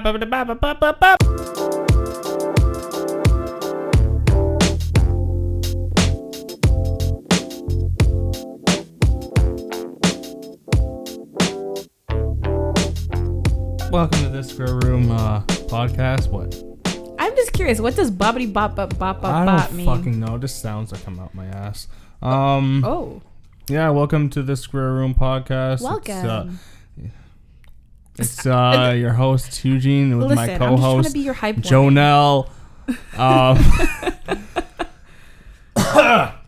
Welcome to this Square Room podcast. What? I'm just curious. What does bobbity bop bop bop bop I bop don't mean? fucking know. Just sounds that come out my ass. Oh. Yeah. Welcome to the Square Room podcast. Welcome. It's your host Hugh-Gene with my co-host I'm just trying to be your hype Jonel.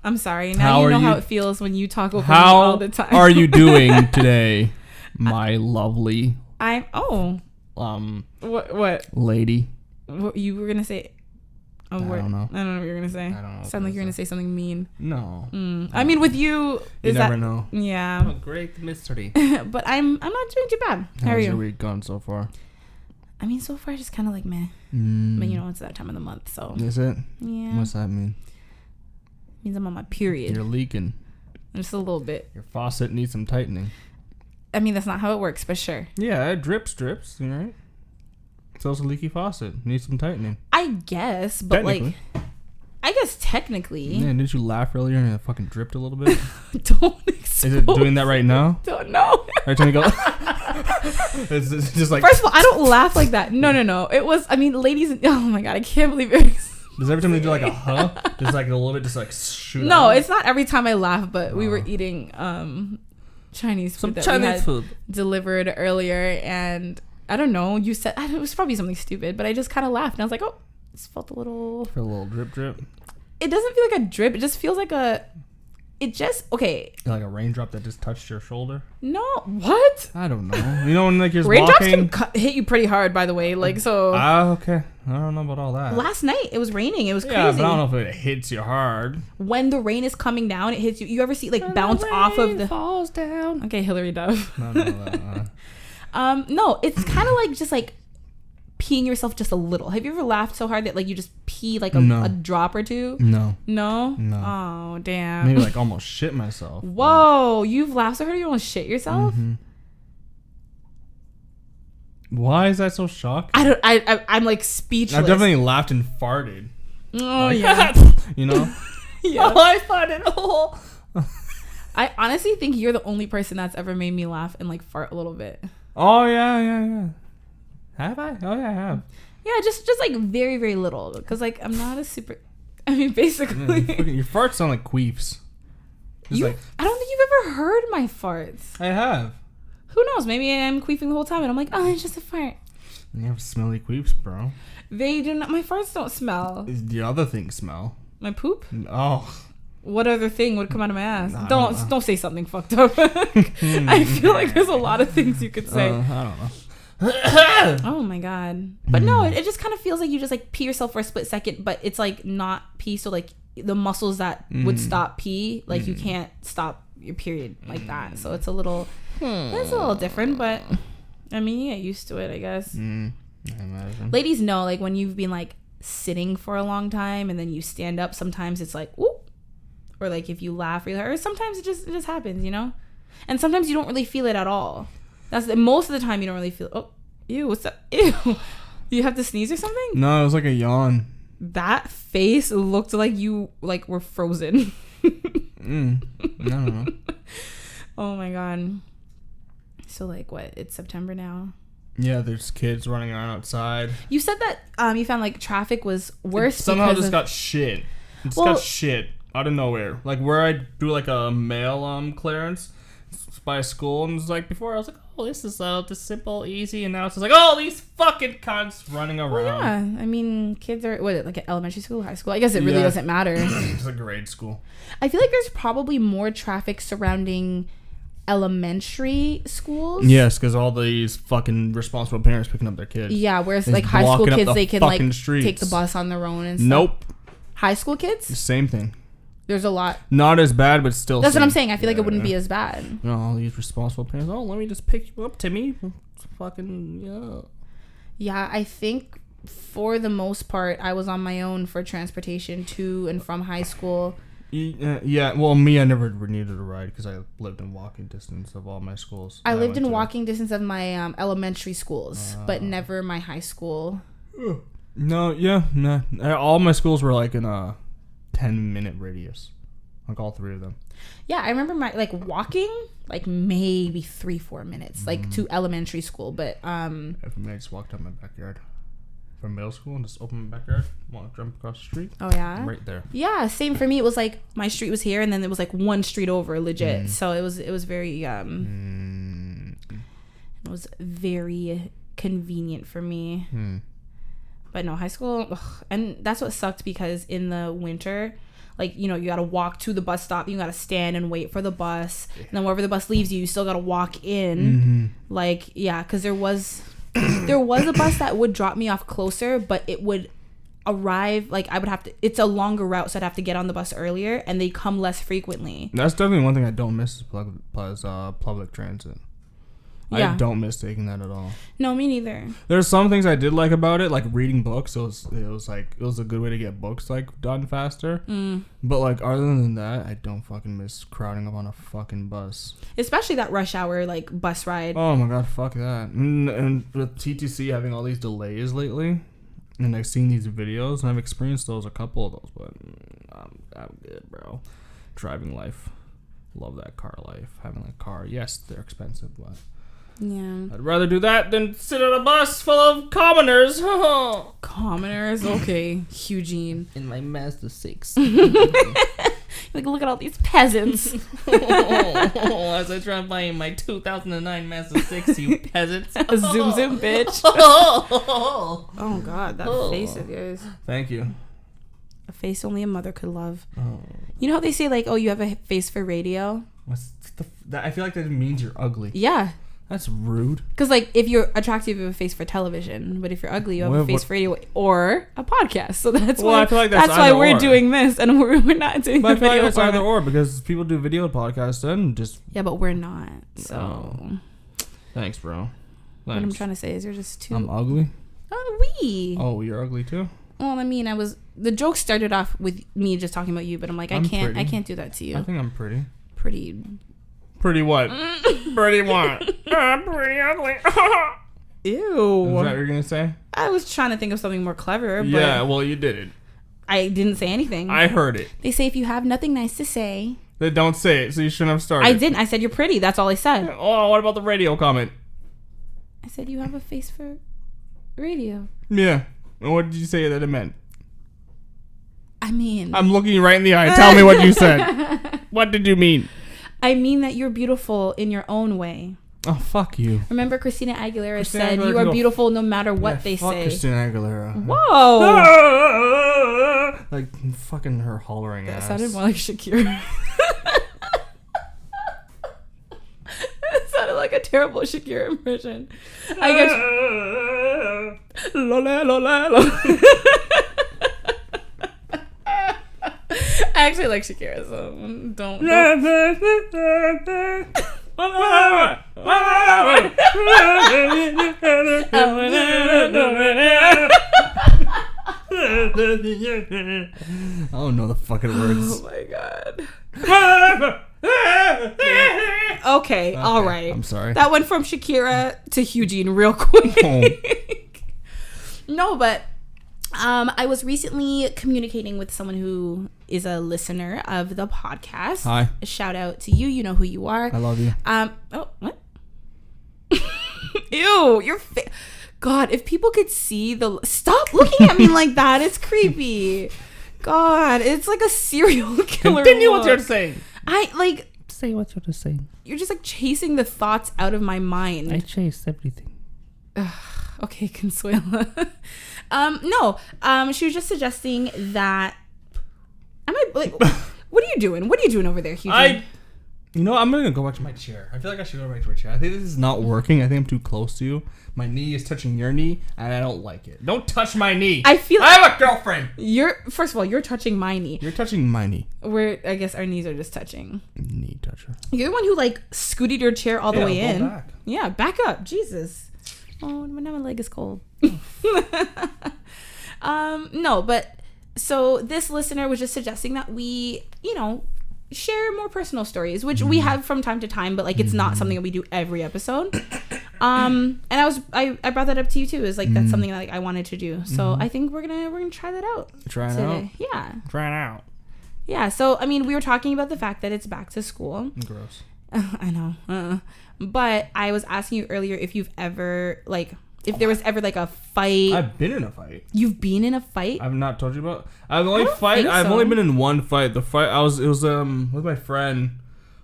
I'm sorry. Now you know how it feels when you talk over me How all the time. are you doing today, my lovely What lady? What you were gonna say? I don't know. I don't know what you're gonna say. I don't know. Sound like you're gonna say something mean. No. I mean, with you, You never know. Yeah. A great mystery. But I'm not doing too bad. How are How's you? your week gone so far? I mean, so far just kind of like meh. But you know, it's that time of the month, so. Is it? Yeah. What's that mean? Means I'm on my period. You're leaking. Just a little bit. Your faucet needs some tightening. I mean, that's not how it works, but sure. Yeah, it drips, right? So it's a leaky faucet. Needs some tightening. I guess, but like, I guess technically. Yeah, didn't you laugh earlier and it fucking dripped a little bit? Don't expose. Is it doing that right now? Don't know. Every time you go, it's just like. First of all, I don't laugh like that. No. It was, I mean, ladies, oh my God, I can't believe it. Does every time they do like a just like a little bit, just like shoot No, out? It's not every time I laugh, but we were eating Chinese food Some that Chinese we had food delivered earlier, and I don't know, you said, it was probably something stupid, but I just kind of laughed, and I was like, oh, this felt a little... For a little drip. It doesn't feel like a drip, it just feels like okay. Like a raindrop that just touched your shoulder? No, what? I don't know. You know when like you're Raindrops walking? can hit you pretty hard, by the way, like, so... Okay. I don't know about all that. Last night, it was raining, it was crazy. Yeah, but I don't know if it hits you hard. When the rain is coming down, it hits you. You ever see, like, bounce off of the... falls down. Okay, Hillary Duff. No, that. No, it's kind of like just like peeing yourself just a little. Have you ever laughed so hard that like you just pee like a drop or two? No. Oh, damn. Maybe like almost shit myself. Whoa, you've laughed so hard you almost shit yourself? Mm-hmm. Why is that so shocking? I'm like speechless. I've definitely laughed and farted. Oh, like, yeah. You know? Yeah. Oh, I farted. Oh. I honestly think you're the only person that's ever made me laugh and like fart a little bit. Oh, yeah. Have I? Oh, yeah, I have. Yeah, just like very, very little. Because like I'm not a super... I mean, basically... Yeah, your farts sound like queefs. I don't think you've ever heard my farts. I have. Who knows? Maybe I'm queefing the whole time and I'm like, oh, it's just a fart. You have smelly queefs, bro. They do not. My farts don't smell. The other things smell. My poop? Oh. What other thing would come out of my ass? Nah, don't say something fucked up. I feel like there's a lot of things you could say. I don't know. Oh my God. But no, it just kind of feels like you just like pee yourself for a split second, but it's like not pee. So like the muscles that would stop pee, like you can't stop your period like that. So it's a little, it's a little different, but I mean, you get used to it, I guess. I imagine. Ladies know, like when you've been like sitting for a long time and then you stand up, sometimes it's like, ooh. Or like if you laugh really hard, or sometimes it just happens, you know? And sometimes you don't really feel it at all. Most of the time you don't really feel, oh, ew, what's up? Ew. You have to sneeze or something? No, it was like a yawn. That face looked like you like were frozen. I don't know. Oh my God. So like what? It's September now. Yeah, there's kids running around outside. You said that you found like traffic was worse. Somehow just got shit. It just got shit out of nowhere. Like where I do like a mail clearance by a school, and it's like before I was like, oh, this is just simple, easy, and now it's just like, oh, these fucking cunts running around. Well, yeah, I mean, kids are like at elementary school, high school. I guess it really doesn't matter. It's a grade school. I feel like there's probably more traffic surrounding elementary schools. Yes, because all these fucking responsible parents picking up their kids. Yeah, whereas like high school kids, they can like take the bus on their own and stuff. Nope. High school kids? Same thing. There's a lot. Not as bad, but still. That's what I'm saying. I feel like it wouldn't be as bad. You know, all these responsible parents. Oh, let me just pick you up, Timmy. Fucking yeah. Yeah, I think for the most part, I was on my own for transportation to and from high school. Yeah, well, me, I never needed a ride because I lived in walking distance of all my schools. I lived in walking distance of my elementary schools, but never my high school. No. All my schools were like in a 10-minute radius. Like all 3 of them. Yeah, I remember my walking maybe 3-4 minutes to elementary school, but I just walked out my backyard from middle school and just opened my backyard, jump across the street. Oh yeah, I'm right there. Yeah, same for me. It was like my street was here, and then it was like one street over, legit. So it was very it was very convenient for me. But no, high school, and that's what sucked because in the winter, you gotta walk to the bus stop, you gotta stand and wait for the bus, and then wherever the bus leaves you still gotta walk in. Because there was a bus that would drop me off closer, but it would arrive I would have to, it's a longer route, so I'd have to get on the bus earlier, and they come less frequently. That's definitely one thing I don't miss is public transit. Yeah. I don't miss taking that at all. No, me neither. There's some things I did like about it, like reading books. It was a good way to get books done faster. But other than that, I don't fucking miss crowding up on a fucking bus. Especially that rush hour bus ride. Oh my god, fuck that. And with TTC having all these delays lately, and I've seen these videos, and I've experienced a couple of those, but I'm good, bro. Driving life, love that car life. Having a car, yes, they're expensive, but. Yeah. I'd rather do that than sit on a bus full of commoners. Commoners? Okay. Hugh-Gene. In my Mazda 6. Look at all these peasants. As I drive by in my 2009 Mazda 6, you peasants. Zoom zoom, bitch. Oh, God. That face of yours. Thank you. A face only a mother could love. Oh. You know how they say, you have a face for radio? I feel like that means you're ugly. Yeah. That's rude. Because, if you're attractive, you have a face for television. But if you're ugly, you have a face for radio or a podcast. So that's why, I feel like that's why we're doing this. And we're not doing the video. But I feel like that's either or. Because people do video podcasts and just... Yeah, but we're not. So... Thanks, bro. Thanks. What I'm trying to say is you're just too... I'm ugly? Oh, you're ugly too? Well, the joke started off with me just talking about you. But I'm like, I can't do that to you. I think I'm pretty. Pretty what? Pretty what? I'm pretty ugly. Ew. Is that what you're going to say? I was trying to think of something more clever. But yeah, well, you did it. I didn't say anything. I heard it. They say if you have nothing nice to say... Then don't say it, so you shouldn't have started. I didn't. I said you're pretty. That's all I said. Oh, what about the radio comment? I said you have a face for radio. Yeah. And what did you say that it meant? I'm looking you right in the eye. Tell me what you said. What did you mean? I mean that you're beautiful in your own way. Oh, fuck you. Remember Christina Aguilera said you are beautiful no matter what they say. Christina Aguilera. Whoa. Fucking her hollering ass. That sounded more like Shakira. It sounded like a terrible Shakira impression. I guess. Lola, lola, lola. I actually like Shakira, so don't. I don't know the fucking words. Oh my god. Okay, all right. I'm sorry. That went from Shakira to Hugh-Gene real quick. Oh. No, but I was recently communicating with someone who is a listener of the podcast. Hi. A shout out to you. You know who you are. I love you. Oh, what? Ew, your face. God, if people could see the... Stop looking at me like that. It's creepy. God, it's like a serial killer. Continue what you're saying. Say what you're saying. You're just chasing the thoughts out of my mind. I chase everything. Okay, Consuela. No. She was just suggesting that... what are you doing? What are you doing over there, Hugh-Gene? I'm going to go back to my chair. I feel like I should go back to my chair. I think this is not working. I think I'm too close to you. My knee is touching your knee, and I don't like it. Don't touch my knee. I have a girlfriend. First of all, you're touching my knee. You're touching my knee. I guess our knees are just touching. Knee toucher. You're the one who scooted your chair all the way in. Back. Yeah, back up. Jesus. Oh, now my leg is cold. No, but So this listener was just suggesting that we, share more personal stories, which we have from time to time, but like it's not something that we do every episode. And I brought that up to you too. Is like that's something that like, I wanted to do. So I think we're gonna try that out. Try it out. Yeah. Try it out. Yeah. So I mean, we were talking about the fact that it's back to school. Gross. I know. But I was asking you earlier if you've ever if there was ever like a fight. I've been in a fight. You've been in a fight? I've not told you about. I've only been in one fight. The fight it was with my friend.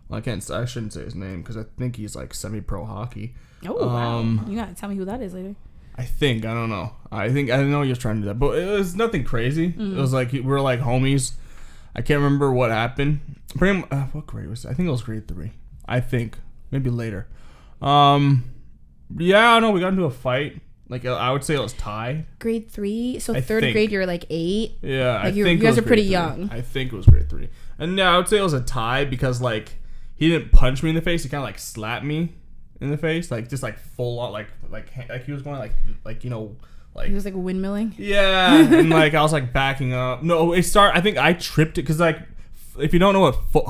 Well, I shouldn't say his name because I think he's like semi-pro hockey. Oh wow! You gotta tell me who that is later. I don't know. I know he was trying to do that, but it was nothing crazy. It was like we were like homies. I can't remember what happened. What grade was it? I think it was grade 3. I think maybe later. Yeah, no, we got into a fight. Like I would say it was tied. Grade 3, so third grade, you're like 8. Yeah, like you guys are pretty young. I think it was grade 3, and yeah, I would say it was a tie because like he didn't punch me in the face. He kind of like slapped me in the face, like just like full on, like he was going like he was like windmilling. Yeah, and like I was like backing up. No, I think I tripped it because like if you don't know what foot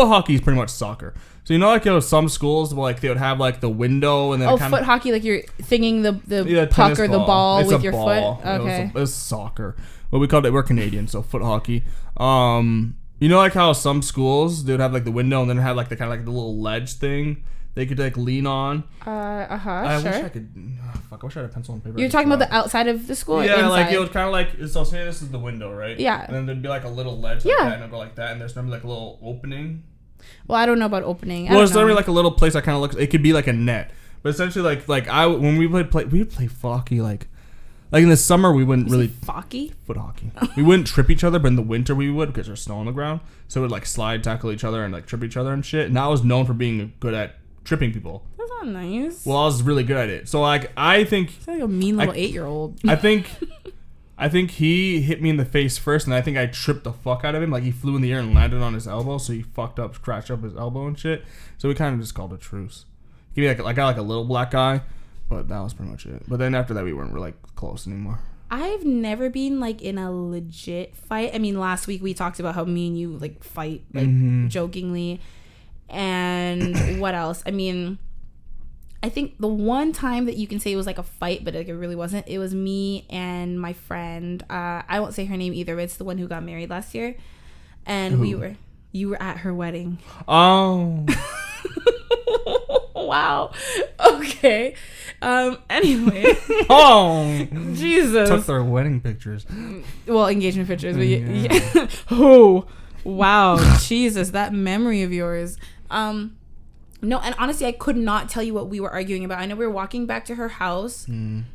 hockey is pretty much soccer. So like some schools like they would have like the window and then foot hockey, like you're thinking the puck or the ball with your foot. Okay, it's soccer. What we called it. We're Canadian, so foot hockey. Like how some schools they would have like the window and then have like the kind of like the little ledge thing they could like lean on. I wish I could. I wish I had a pencil and paper. You're talking about the outside of the school. Yeah, or like it would kind of like. So say this is the window, right? Yeah. And then there'd be like a little ledge like that, and it'd go like that, and there's normally like a little opening. Well, I don't know about opening. Well, it's literally like a little place that kind of looks. It could be like a net, but essentially, when we would play hockey, like in the summer we wouldn't really foot hockey. We wouldn't trip each other, but in the winter we would because there's snow on the ground. So we'd like slide tackle each other and like trip each other and shit. And I was known for being good at tripping people. That's not nice. Well, I was really good at it. So like I think it's like a mean little 8-year-old. I think he hit me in the face first, and I think I tripped the fuck out of him. Like, he flew in the air and landed on his elbow, so he fucked up, scratched up his elbow and shit. So we kind of just called a truce. He got like a little black guy, but that was pretty much it. But then after that, we weren't really like, close anymore. I've never been like in a legit fight. I mean, last week we talked about how me and you like fight like jokingly, and what else? I mean, I think the one time that you can say it was like a fight, but like it really wasn't. It was me and my friend. I won't say her name either, but it's the one who got married last year, and you were at her wedding. Oh. Wow. Okay. Anyway. Oh. Jesus. Took their wedding pictures. Well, engagement pictures. But yeah. Oh. Wow. Jesus, that memory of yours. No, and honestly, I could not tell you what we were arguing about. I know we were walking back to her house, and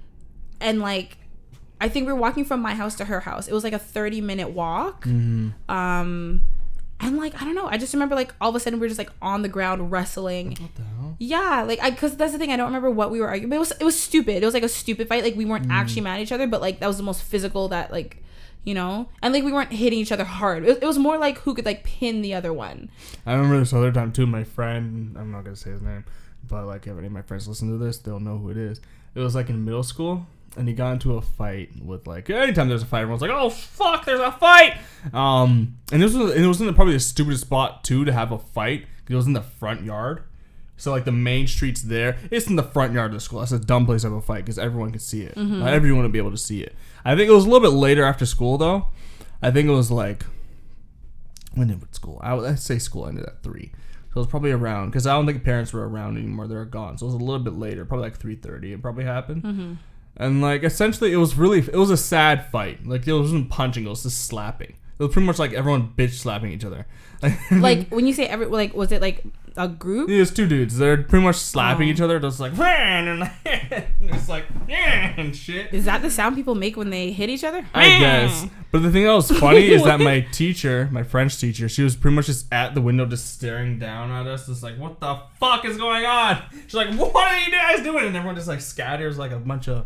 like, I think we were walking from my house to her house. It was like a 30-minute walk. And like, I don't know. I just remember like all of a sudden we were just like on the ground wrestling. What the hell? Yeah, like because that's the thing. I don't remember what we were arguing. But it was stupid. It was like a stupid fight. Like we weren't actually mad at each other, but like that was the most physical that like. And like we weren't hitting each other hard. It was more like who could like pin the other one. I remember this other time too. My friend, I'm not gonna say his name, but like if any of my friends listen to this, they'll know who it is. It was like in middle school, and he got into a fight with like anytime there's a fight, everyone's like, "Oh fuck, there's a fight!" And it was in probably the stupidest spot too to have a fight. It was in the front yard. So, like, the main street's there. It's in the front yard of the school. That's a dumb place to have a fight because everyone can see it. Not everyone will be able to see it. I think it was a little bit later after school, though. I think it was, like... When did school? I'd say school ended at 3. So, it was probably around... Because I don't think parents were around anymore. They were gone. So, it was a little bit later. Probably, like, 3:30. It probably happened. And, like, essentially, it was a sad fight. Like, it wasn't punching. It was just slapping. It was pretty much, like, everyone bitch slapping each other. Like, when you say like, was it, like... a group? Yeah, it's 2 dudes. They're pretty much slapping each other, just like, and it's like, and shit. Is that the sound people make when they hit each other? I guess. But the thing that was funny is that my teacher, my French teacher, she was pretty much just at the window, just staring down at us, just like, what the fuck is going on? She's like, what are you guys doing? And everyone just like scatters like a bunch of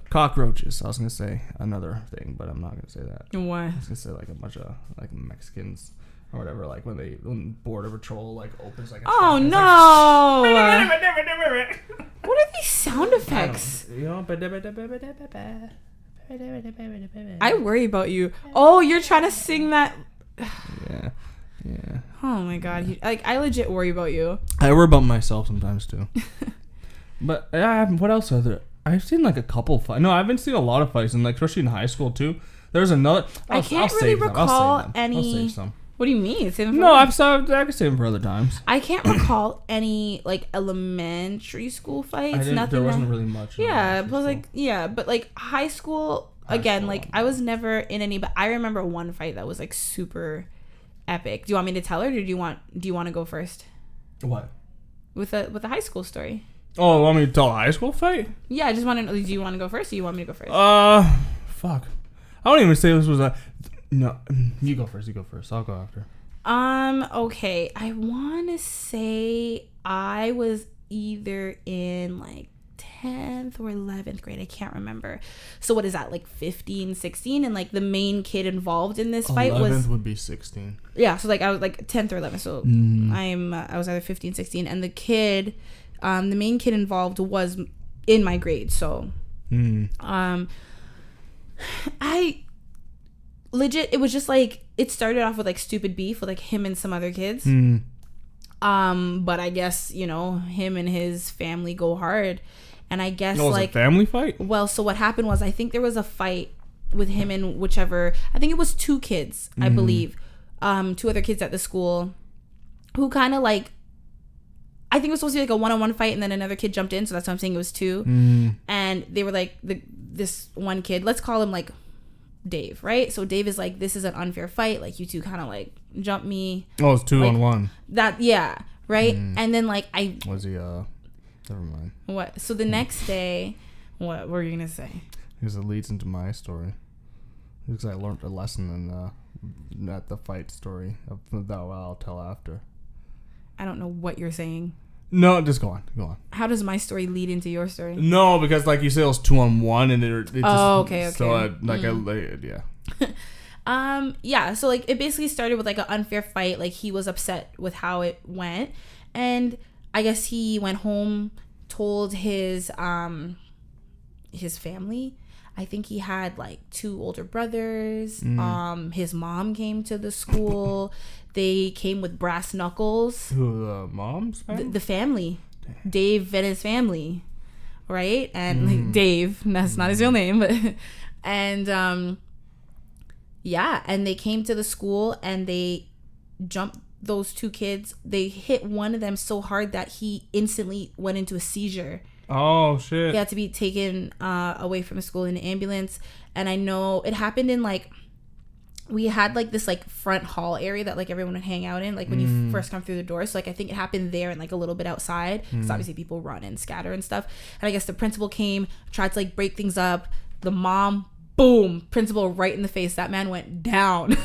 cockroaches. I was gonna say another thing, but I'm not gonna say that. What? I was gonna say like a bunch of like Mexicans. Or whatever, like when Border Patrol like opens like a oh truck, no! like, What are these sound effects? I worry about you. Oh, you're trying to sing that. Yeah. Yeah. Oh my god. I legit worry about you. I worry about myself sometimes too. But what else are there? I've seen like a couple fights. No, I haven't seen a lot of fights, and like especially in high school too. There's another. I can't really recall any. I'll save some. What do you mean? Save them for No, I can save them for other times. I can't recall any like elementary school fights. Nothing. There wasn't really much. Yeah, but like high school. Again, like I was never in any, but I remember one fight that was like super epic. Do you want me to tell her, or do you want to go first? What? With the high school story. Oh, you want me to tell a high school fight? Yeah, I just want to know. Do you want to go first, or do you want me to go first? Fuck. I don't even say this was a. No, you go first. I'll go after. Okay. I want to say I was either in like 10th or 11th grade. I can't remember. So what is that, like 15, 16? And like the main kid involved in this fight was 11th would be 16. Yeah, so like I was like 10th or 11th. So I was either 15, 16, and the kid, the main kid involved was in my grade. So I legit, it was just like, it started off with like stupid beef with like him and some other kids. But I guess, you know, him and his family go hard. And I guess like, a family fight? Well, so what happened was, I think there was a fight with him and whichever, I think it was two kids, I believe, two other kids at the school who kind of like, I think it was supposed to be like a one-on-one fight, and then another kid jumped in, so that's why I'm saying it was two. And they were like, this one kid, let's call him like Dave, right? So Dave is like, this is an unfair fight, like you two kind of like jumped me. Oh, it's 2-on-1. That, yeah, right? And then like was he never mind. What? So the next day, what were you gonna say? Because it leads into my story. Because I learned a lesson in at the fight story that I'll tell after. I don't know what you're saying. No, just go on. How does my story lead into your story? No, because like you said, it was 2-on-1, and it just. Oh, okay. So yeah. Yeah. So like it basically started with like an unfair fight. Like he was upset with how it went, and I guess he went home, told his family. I think he had like 2 older brothers. His mom came to the school. They came with brass knuckles. Who, the mom's family? The family. Damn. Dave and his family. Right? And like Dave, that's not his real name, but and yeah, and they came to the school and they jumped those 2 kids. They hit one of them so hard that he instantly went into a seizure. Oh shit. He had to be taken away from the school in an ambulance. And I know it happened in like, we had like this like front hall area that like everyone would hang out in, like when you first come through the door. So like I think it happened there and like a little bit outside, because obviously people run and scatter and stuff. And I guess the principal came, tried to like break things up. The mom, boom, principal right in the face. That man went down.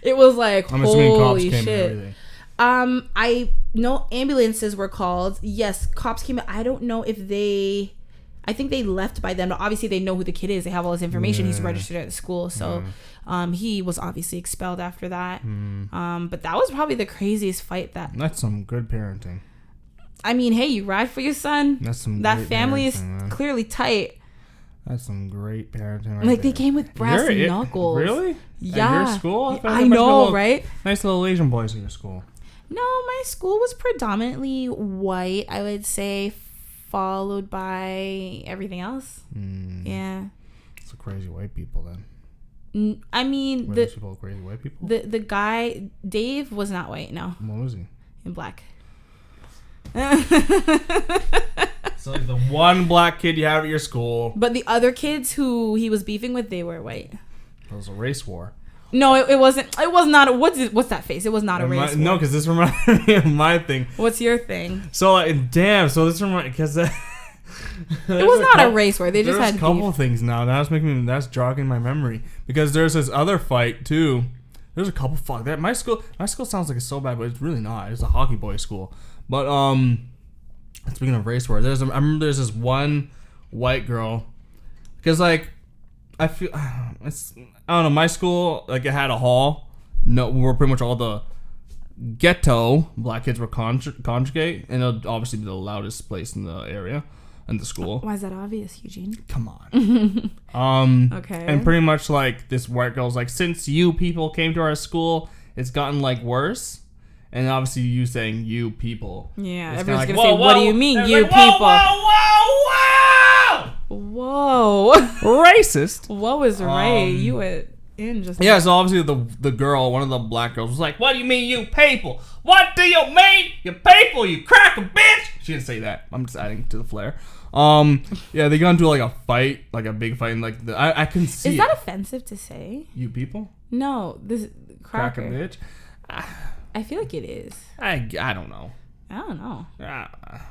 It was like, I'm assuming cops holy came shit. and everything. I know ambulances were called. Yes, cops came. I don't know if I think they left by then, but obviously they know who the kid is. They have all his information. He's registered at the school. So he was obviously expelled after that. But that was probably the craziest fight That's some good parenting. I mean, hey, you ride for your son. That's some that great family is man. Clearly tight. That's some great parenting right like there. they came with brass knuckles. Really? Yeah. At your school? I know, right? Nice little Asian boys in your school. No, my school was predominantly white, I would say, followed by everything else. Yeah. It's crazy white people then. I mean, these people crazy white people? The guy, Dave, was not white, no. What was he? In black. So like the one black kid you have at your school. But the other kids who he was beefing with, they were white. It was a race war. No, it wasn't. It was not. What's that face? It was not a race war. No, because this reminded me of my thing. What's your thing? So like, damn. So this reminded because it was not a race war. They just had a couple beef. things now. That's jogging my memory because there's this other fight too. There's a couple. Fuck that. My school sounds like it's so bad, but it's really not. It's a hockey boys school. But speaking of race war, I remember there's this one white girl, because like I don't know, my school, like it had a hall, where pretty much all the ghetto black kids were conjugate, and it would obviously be the loudest place in the area. in the school. Why is that obvious, Eugene? Come on. Okay. And pretty much like this white girl's like, since you people came to our school, it's gotten like worse. And obviously you saying you people. Yeah, it's everyone's like, gonna say, what do you mean, you like, people? Whoa! Whoa. Racist. What was right? You went in just. Yeah, so obviously the girl, one of the black girls, was like, what do you mean, you people? What do you mean, you people, you cracker bitch? She didn't say that. I'm just adding to the flair. Yeah, they got into like a fight, like a big fight, and like I can see. Is that offensive to say? You people? No, this cracker bitch. I feel like it is. I don't know. I don't know.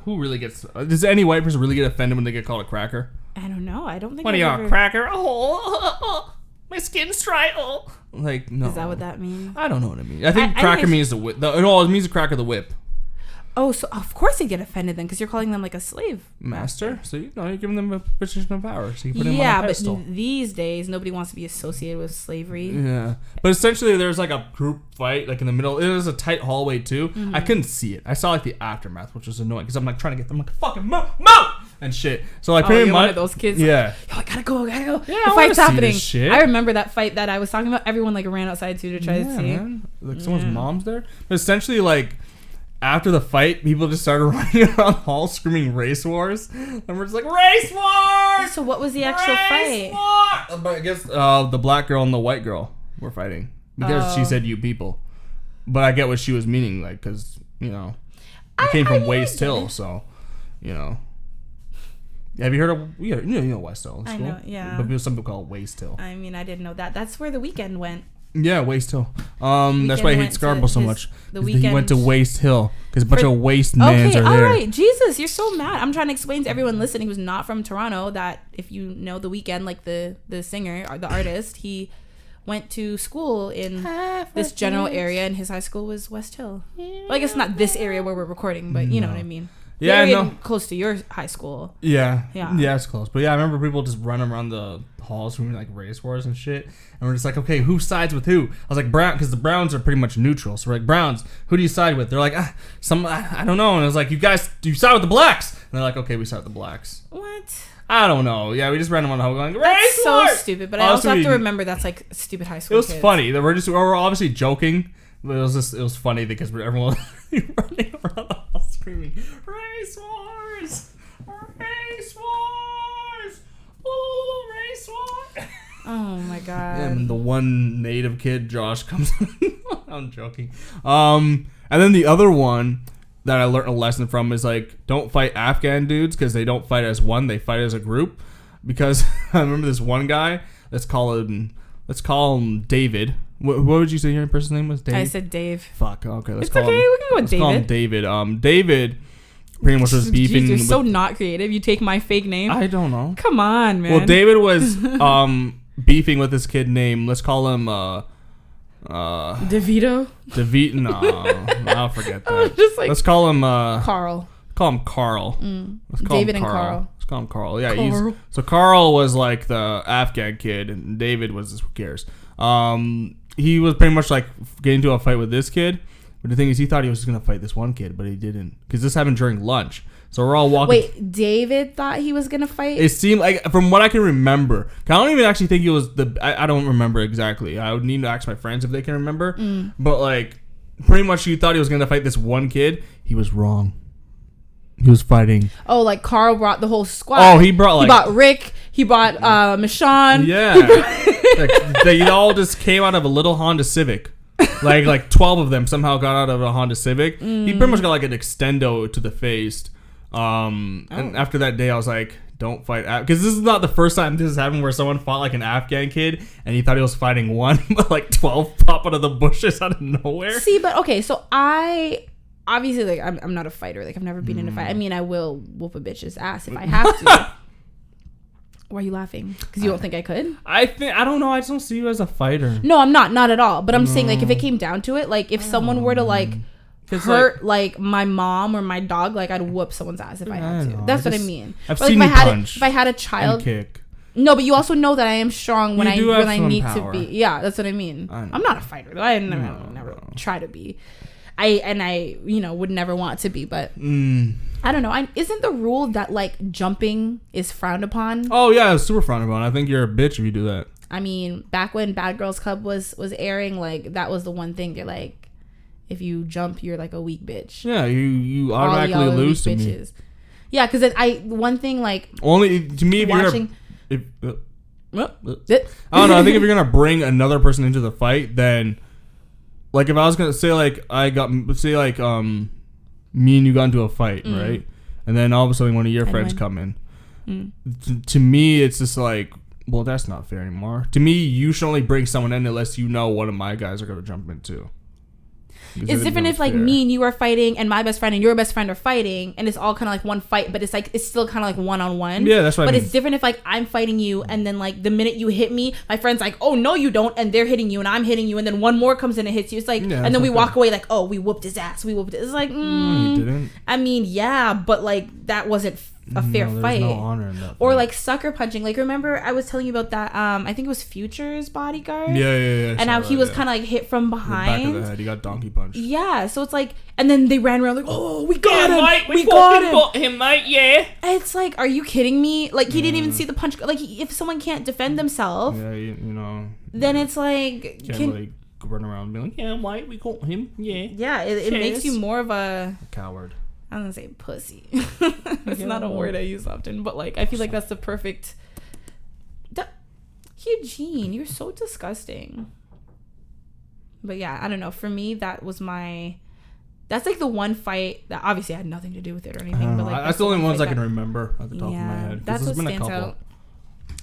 Who really gets? Does any white person really get offended when they get called a cracker? I don't know. I don't think. What are you, a cracker? Oh, my skin's dry. Oh, like no. Is that what that means? I don't know what it means. I think cracker means the whip. No, it means the cracker the whip. Oh, so of course they get offended then, because you're calling them like a slave master. So you're giving them a position of power. So you put them on a pedestal. But these days nobody wants to be associated with slavery. Yeah, but essentially there's like a group fight like in the middle. It was a tight hallway too. Mm-hmm. I couldn't see it. I saw like the aftermath, which was annoying because I'm like trying to get them like fucking move and shit. So like pretty much one of those kids. Yeah. Like, yo, I gotta go. Yeah, the fight's happening. Shit. I remember that fight that I was talking about. Everyone like ran outside too to try to see. Man. Like someone's mom's there. But essentially like. After the fight, people just started running around the hall screaming race wars. And we're just like, race wars! So what was the actual fight? But I guess the black girl and the white girl were fighting. Because she said you people. But I get what she was meaning, like, because, you know, it came from Waste Hill, so, you know. Have you heard of, you know West Hill? I know, yeah. But some people call it Waste Hill. I mean, I didn't know that. That's where The Weeknd went. Yeah, Waste Hill. That's why I hate Scarborough so much. He went to Waste Hill because a bunch of waste mans are there. All right, Jesus, you're so mad. I'm trying to explain to everyone listening who's not from Toronto that if you know The Weeknd, like the singer or the artist, he went to school in this general area, and his high school was West Hill. Well, I guess not this area where we're recording, but you know what I mean. Yeah, no. Close to your high school. Yeah, it's close. But yeah, I remember people just running around the halls from like race wars and shit, and we're just like, okay, who sides with who? I was like, Brown, because the Browns are pretty much neutral. So we're like, Browns, who do you side with? They're like, I don't know. And I was like, do you side with the blacks? And they're like, okay, we side with the blacks. What? I don't know. Yeah, we just ran around the hall going, race That's so war! stupid. But I also have to remember that's like stupid high school. It was kids. funny. We're obviously joking. But it was funny because everyone running around the hall screaming, race wars! Race wars! Oh, race wars! Oh my god. And the one native kid, Josh, comes I'm joking. And then the other one that I learned a lesson from is like, don't fight Afghan dudes because they don't fight as one, they fight as a group. Because I remember this one guy, let's call him David. What would you say your person's name was? Dave? I said Dave. Fuck. Okay, it's okay. We can go with David. Call him David. David pretty much was beefing. Jeez, you're so not creative. You take my fake name. I don't know. Come on, man. Well, David was beefing with this kid named. Let's call him DeVito. No, I'll forget that. Just like let's call him Carl. Call him Carl. Let's call David him Carl. And Carl. Let's call him Carl. Yeah, so Carl was like the Afghan kid, and David was who cares. He was pretty much like getting into a fight with this kid. But the thing is, he thought he was just going to fight this one kid, but he didn't. Because this happened during lunch. So we're all walking. Wait, David thought he was going to fight? It seemed like, from what I can remember, I don't even actually think it was I don't remember exactly. I would need to ask my friends if they can remember. But like, pretty much he thought he was going to fight this one kid. He was wrong. He was fighting. Oh, like Carl brought the whole squad. Oh, he brought Rick. He brought Michonne. Yeah. They all just came out of a little Honda Civic. Like 12 of them somehow got out of a Honda Civic. He pretty much got like an extendo to the face. And after that day, I was like, don't fight. Because this is not the first time this has happened where someone fought like an Afghan kid and he thought he was fighting one, but like 12 pop out of the bushes out of nowhere. See, but okay, so obviously, like, I'm not a fighter. Like, I've never been in a fight. I mean, I will whoop a bitch's ass if I have to. Why are you laughing? Because you don't think I could? I don't know. I just don't see you as a fighter. No, I'm not. Not at all. But I'm saying, like, if it came down to it, like, if someone were to, like, hurt, like, my mom or my dog, like, I'd whoop someone's ass if I had to. That's what I mean. I've seen you punch. If I had a child. And kick. No, but you also know that I am strong when I need power. to be. Yeah, that's what I mean. I'm not a fighter, though. I never try to be. I would never want to be, but I don't know. Isn't the rule that like jumping is frowned upon? Oh yeah, it's super frowned upon. I think you're a bitch if you do that. I mean, back when Bad Girls Club was airing, like that was the one thing. They're like, if you jump, you're like a weak bitch. Yeah, you automatically lose to bitches. Me. Yeah, because one thing like only to me if watching. I don't know. I think if you're gonna bring another person into the fight, then like if I was gonna say like me and you got into a fight, right? And then all of a sudden one of your friends come in. To me, it's just like, well, that's not fair anymore. To me, you should only bring someone in unless you know one of my guys are gonna jump in too. It's different if like me and you are fighting and my best friend and your best friend are fighting and it's all kind of like one fight, but it's like it's still kind of like one-on-one. Yeah, that's what I mean. It's different if like I'm fighting you and then like the minute you hit me, my friend's like, oh no you don't, and they're hitting you and I'm hitting you and then one more comes in and hits you. It's like, and then we walk away like, oh, we whooped his ass. It's like, you didn't. I mean, yeah, but like that wasn't a fair fight. No honor in that or like sucker punching. Like remember I was telling you about that I think it was Future's bodyguard. Yeah. And how he was kind of like hit from behind. The back of the head. He got donkey punched. Yeah, so it's like, and then they ran around like, oh, we got him. Mate, we got him, mate. Yeah. It's like, are you kidding me? Like he didn't even see the punch. Like if someone can't defend themselves, yeah, you know, then it's like can't like run around and be like, yeah, mate, we got him. Yeah. It makes you more of a coward. I'm gonna say pussy. It's not a word I use often, but like I feel like that's the perfect. Hugh-Gene, you're so disgusting. But yeah, I don't know. For me, that's like the one fight that obviously had nothing to do with it or anything. But like that's the only ones I can remember at the top of my head. That's what stands out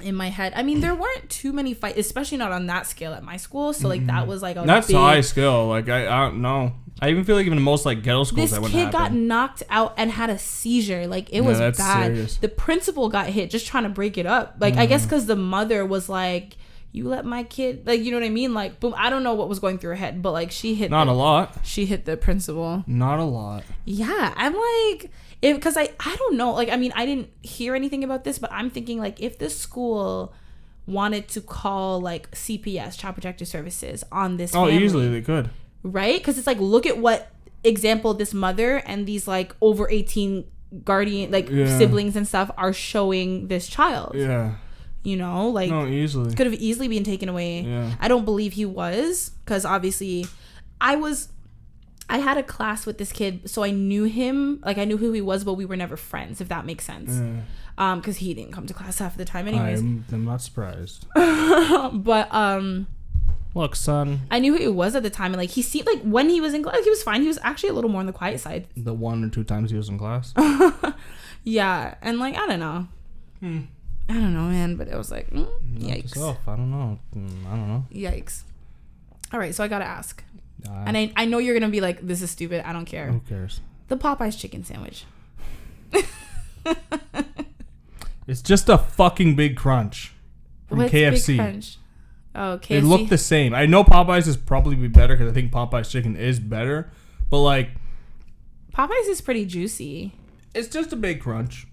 in my head. I mean, there weren't too many fights, especially not on that scale at my school. So like that was like that's high skill. Like I don't know. I even feel like even most like ghetto schools that wouldn't happen. This kid got knocked out and had a seizure. Like it was bad. Serious. The principal got hit just trying to break it up. Like I guess because the mother was like, "You let my kid," like you know what I mean? Like boom. I don't know what was going through her head, but like she hit. Not a lot. She hit the principal. Not a lot. Yeah, I'm like, because I don't know. Like I mean, I didn't hear anything about this, but I'm thinking like if the school wanted to call like CPS, Child Protective Services, on this. Oh, family, easily they could. Right? Because it's like, look at what example this mother and these like over 18 guardian like siblings and stuff are showing this child. Yeah. You know, like no, easily could have easily been taken away. Yeah. I don't believe he was, because obviously I had a class with this kid, so I knew him, like I knew who he was, but we were never friends, if that makes sense. Because he didn't come to class half the time anyways. I'm not surprised. But look, son, I knew who he was at the time, and like he seemed like when he was in class, he was fine. He was actually a little more on the quiet side. The 1 or 2 times he was in class. Yeah, and like I don't know, man. But it was like, yikes. I don't know. Yikes. All right, so I gotta ask, and I know you're gonna be like, this is stupid. I don't care. Who cares? The Popeye's chicken sandwich. It's just a fucking big crunch from KFC. Big crunch? Oh, KFC. They look the same. I know Popeyes is probably be better because I think Popeyes chicken is better, but like Popeyes is pretty juicy. It's just a big crunch.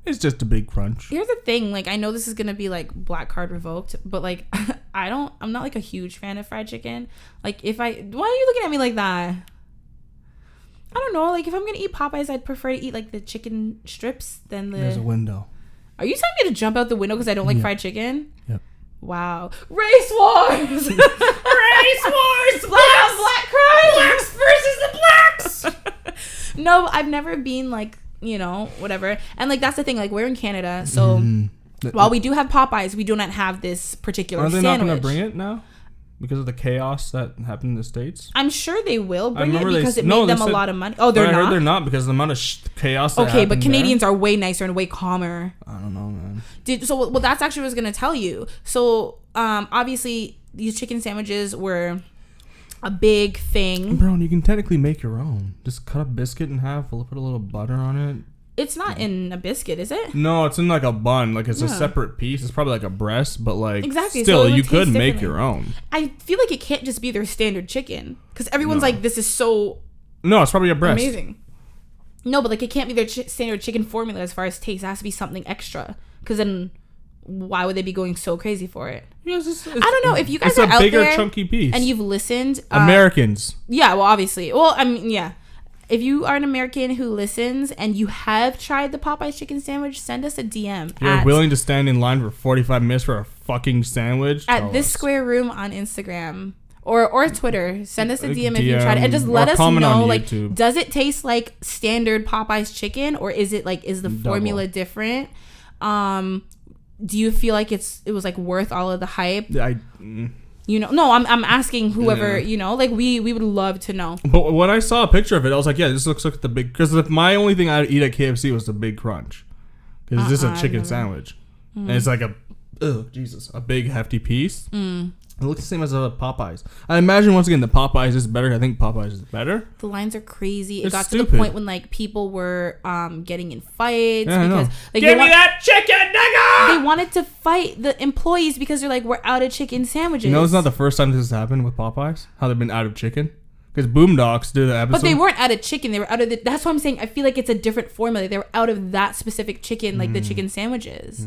It's just a big crunch. Here's the thing, like I know this is gonna be like black card revoked, but like I'm not like a huge fan of fried chicken. Like why are you looking at me like that? I don't know. Like if I'm gonna eat Popeyes, I'd prefer to eat like the chicken strips than the. There's a window. Are you telling me to jump out the window because I don't like fried chicken? Yep. Wow. Race wars! Race wars! Black on black crime! Blacks versus the blacks! No, I've never been like, you know, whatever. And like that's the thing, like we're in Canada, so while we do have Popeyes, we do not have this particular sandwich. Are they not going to bring it now? Because of the chaos that happened in the States? I'm sure they will bring it because it made them a lot of money. Oh, they're not? I heard they're not because of the amount of chaos that okay, but Canadians are way nicer and way calmer. I don't know, man. Well, that's actually what I was going to tell you. So, obviously, these chicken sandwiches were a big thing. Bro, you can technically make your own. Just cut a biscuit in half, put a little butter on it. It's not in a biscuit, is it? No, it's in like a bun. Like it's a separate piece. It's probably like a breast, but like exactly. Still, you could make your own. I feel like it can't just be their standard chicken because everyone's like, "This is so." No, it's probably a breast. Amazing. No, but like it can't be their standard chicken formula as far as taste. It has to be something extra because then why would they be going so crazy for it? Yeah, I don't know if you guys are out bigger, there chunky piece. and you've listened. Americans. Yeah, well, obviously. Well, I mean, yeah. If you are an American who listens and you have tried the Popeye's chicken sandwich, send us a DM. You're willing to stand in line for 45 minutes for a fucking sandwich? At This Square Room on Instagram or Twitter. Send us a DM if you tried it. And just let us know, like, does it taste like standard Popeye's chicken, or is it like, is the formula different? Do you feel like it was like worth all of the hype? You know, no, I'm asking whoever, you know, like we would love to know. But when I saw a picture of it, I was like, yeah, this looks like the big, because my only thing I'd eat at KFC was the Big Crunch, because it's just a chicken sandwich, and it's like a big hefty piece. It looks the same as a Popeyes. I imagine once again the Popeyes is better. I think Popeyes is better. The lines are crazy. It got to the point when like people were getting in fights because like, give me that chicken, nigga! They wanted to fight the employees because they're like, we're out of chicken sandwiches. You know, it's not the first time this has happened with Popeyes. How they've been out of chicken. Because Boondocks do the episode. But they weren't out of chicken. They were out of that's why I'm saying I feel like it's a different formula. They were out of that specific chicken, like the chicken sandwiches.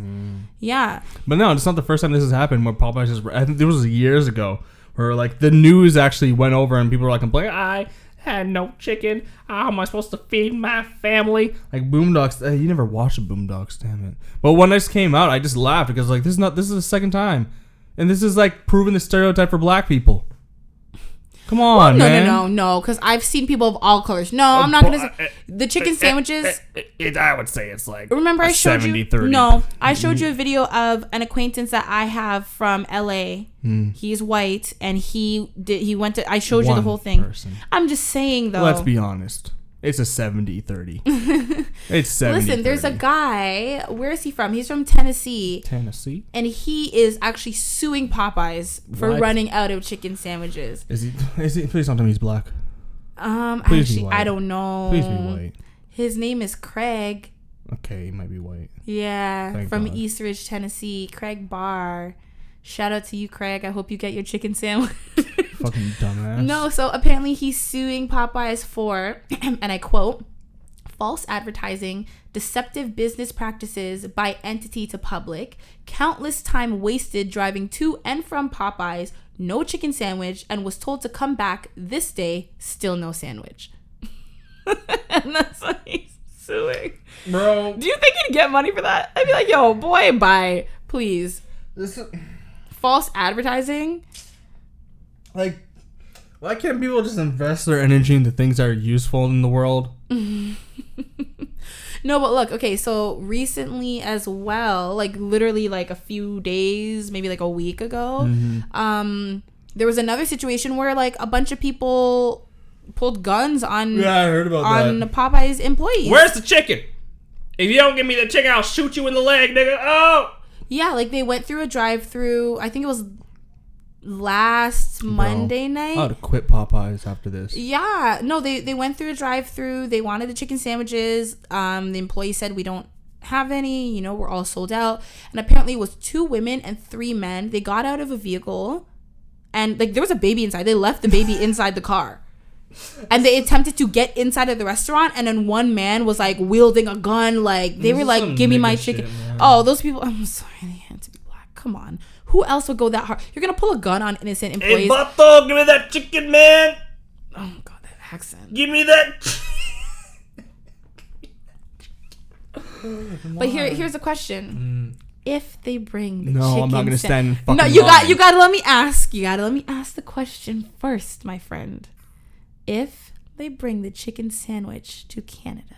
Yeah. But no, it's not the first time this has happened where Popeyes is. I think it was years ago where like the news actually went over and people were like complaining, I had no chicken. How am I supposed to feed my family? Like Boondocks. You never watched Boondocks, damn it. But when this came out, I just laughed because like this is the second time. And this is like proving the stereotype for black people. Come on, man. No, because I've seen people of all colors. No, I'm not going to say. The chicken sandwiches. I would say it's like remember I showed 70-30. you? No, I showed you a video of an acquaintance that I have from LA. He's white, and he went to, I showed you the whole thing. I'm just saying, though. Let's be honest. It's a 70-30. It's 70-30. Listen, there's a guy. Where is he from? He's from Tennessee. Tennessee? And he is actually suing Popeyes for running out of chicken sandwiches. Is he? Please don't tell me he's black. Actually, I don't know. Please be white. His name is Craig. Okay, he might be white. Yeah, Thank from God. East Ridge, Tennessee. Craig Barr. Shout out to you, Craig. I hope you get your chicken sandwich. Fucking dumbass. No, so apparently he's suing Popeyes for, and I quote, false advertising, deceptive business practices by entity to public, countless time wasted driving to and from Popeyes, no chicken sandwich, and was told to come back this day, still no sandwich. And that's what he's suing. Bro. Do you think he'd get money for that? I'd be like, yo, boy, bye. Please. False advertising? Like, why can't people just invest their energy into things that are useful in the world? No, but look, okay, so recently as well, like literally like a few days, maybe like a week ago, there was another situation where like a bunch of people pulled guns on I heard about that. Popeye's employees. Where's the chicken? If you don't give me the chicken, I'll shoot you in the leg, nigga. Oh! Yeah, like they went through a drive-thru. I think it was last Monday night. I would quit Popeyes after this. Yeah. No, they went through a drive-thru. They wanted the chicken sandwiches. The employee said, we don't have any. You know, we're all sold out. And apparently it was 2 women and 3 men. They got out of a vehicle. And, like, there was a baby inside. They left the baby inside the car. And they attempted to get inside of the restaurant, and then one man was like wielding a gun, like they were like, "Give me my chicken." Oh, those people! I'm sorry, they had to be black. Come on, who else would go that hard? You're gonna pull a gun on innocent employees? Hey, Bato, give me that chicken, man! Oh God, that accent! Give me that. But here's a question: if they bring the chicken, I'm not gonna stand in fucking No, you gotta let me ask. You gotta let me ask the question first, my friend. If they bring the chicken sandwich to Canada,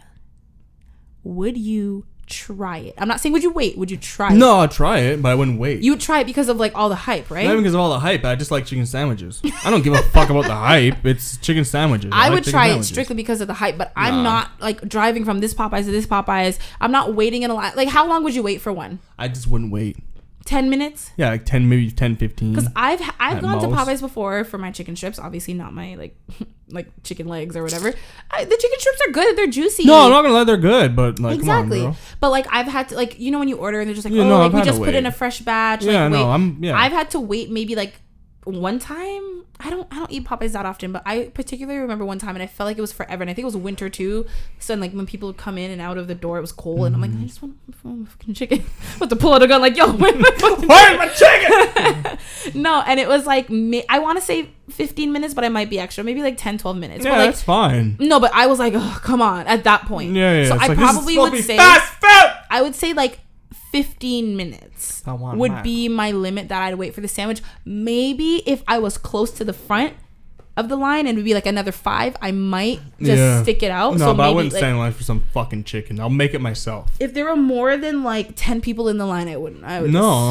would you try it? I'm not saying would you wait. Would you try it? No, I'd try it, but I wouldn't wait. You would try it because of like all the hype, right? Not even because of all the hype. I just like chicken sandwiches. I don't give a fuck about the hype. It's chicken sandwiches. I would try it strictly because of the hype, but I'm not like driving from this Popeyes to this Popeyes. I'm not waiting in a line. Like, how long would you wait for one? I just wouldn't wait. 10 minutes? Yeah, like 10, maybe 10, 15. Because I've gone to Popeyes before for my chicken strips. Obviously not my like chicken legs or whatever. The chicken strips are good. They're juicy. No, I'm not gonna lie, they're good, but like, exactly. Come on, bro. But like I've had to, like, you know, when you order and they're just like, we just put in a fresh batch. Yeah, like, wait. I've had to wait maybe like one time I don't eat Popeyes that often, but I particularly remember one time, and I felt like it was forever, and I think it was winter too. So like when people would come in and out of the door, it was cold, and I'm like, I just want fucking chicken. I want to pull out a gun, like, yo, where's my chicken? No, and it was like I want to say 15 minutes, but I might be extra, maybe like 10, 12 minutes. Yeah, but like, that's fine. No, but I was like, oh, come on, at that point. Yeah. So I like, probably would say fast food. I would say like 15 minutes would be my limit that I'd wait for the sandwich. Maybe if I was close to the front of the line and it would be like another 5, I might just stick it out. No, so but maybe, I wouldn't stand in line for some fucking chicken. I'll make it myself. If there were more than like 10 people in the line, I would no, I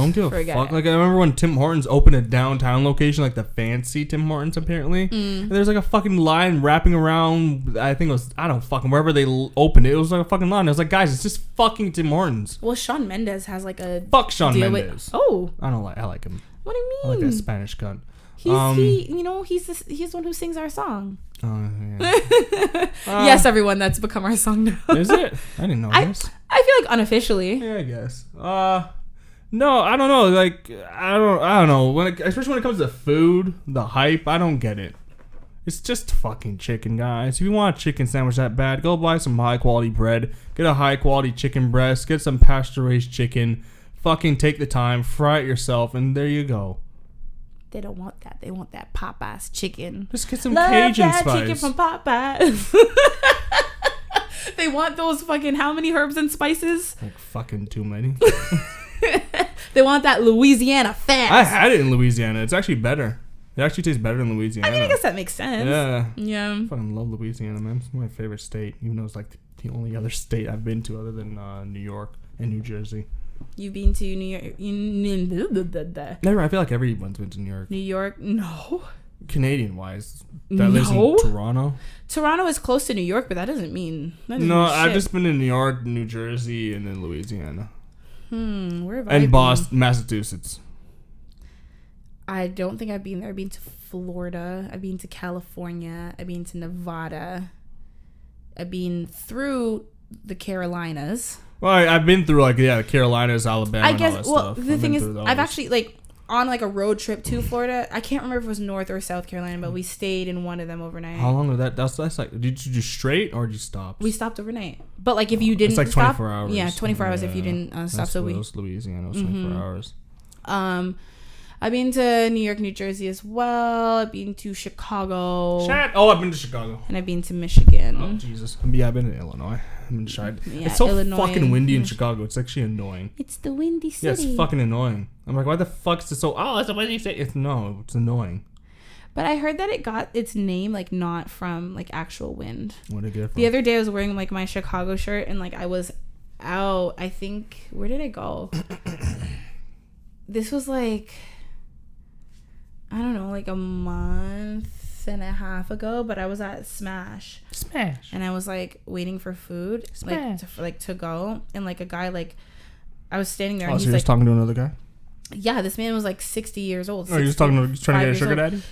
don't give a fuck. Like I remember when Tim Hortons opened a downtown location, like the fancy Tim Hortons apparently. And there's like a fucking line wrapping around. I think it was, I don't fucking, wherever they opened it, it was like a fucking line. I was like, guys, it's just fucking Tim Hortons. Well, Shawn Mendes has like a fuck Shawn Mendes. I like him. What do you mean? I like that Spanish cunt. He's the one who sings our song. Oh, yeah. Yes, everyone, that's become our song now. Is it? I didn't know this. I feel like unofficially. Yeah, I guess. No, I don't know. Like, I don't know. Especially when it comes to food, the hype, I don't get it. It's just fucking chicken, guys. If you want a chicken sandwich that bad, go buy some high quality bread. Get a high quality chicken breast. Get some pasture raised chicken. Fucking take the time, fry it yourself, and there you go. They don't want that. They want that Popeye's chicken. Just get some Cajun spice. Chicken from Popeyes. They want those fucking how many herbs and spices? Like fucking too many. They want that Louisiana fast. I had it in Louisiana. It's actually better. It actually tastes better in Louisiana. I mean, I guess that makes sense. Yeah. I fucking love Louisiana, man. It's my favorite state, even though it's like the only other state I've been to other than New York and New Jersey. You've been to New York? Never. I feel like everyone's been to New York. New York? No. Canadian-wise. That lives in Toronto. Toronto is close to New York, but that doesn't mean No, I've just been in New York, New Jersey, and then Louisiana. Where have I and been? Boston, Massachusetts. I don't think I've been there. I've been to Florida. I've been to California. I've been to Nevada. I've been through the Carolinas. Well, I've been through the Carolinas, Alabama, I guess. And all that Well, stuff. the thing is, I've actually on like a road trip to Florida. I can't remember if it was North or South Carolina, but we stayed in one of them overnight. How long was that? That's like, did you do straight or did you stop? We stopped overnight, but like if you didn't, it's like 24 hours. Yeah, 24 hours if you didn't stop. That's So Louisiana was 24 hours. I've been to New York, New Jersey as well. I've been to Chicago. I've been to Chicago. And I've been to Michigan. Oh, Jesus. Yeah, I've been to Illinois. I've been to Chicago. Yeah, it's so Illinois fucking windy in Chicago. It's actually annoying. It's the windy city. Yeah, it's fucking annoying. I'm like, why the fuck is it so... Oh, it's a windy city. It's annoying. But I heard that it got its name, like, not from, like, actual wind. What did it get from? The other day I was wearing, like, my Chicago shirt, and, like, I was out, I think... Where did I go? This was, like... I don't know, like a month and a half ago, but I was at Smash. And I was like waiting for food, like to go, and like a guy, like I was standing there. Oh, and so he's you're just talking to another guy? Yeah, this man was like 60 years old. Oh, you're just trying to get a sugar daddy?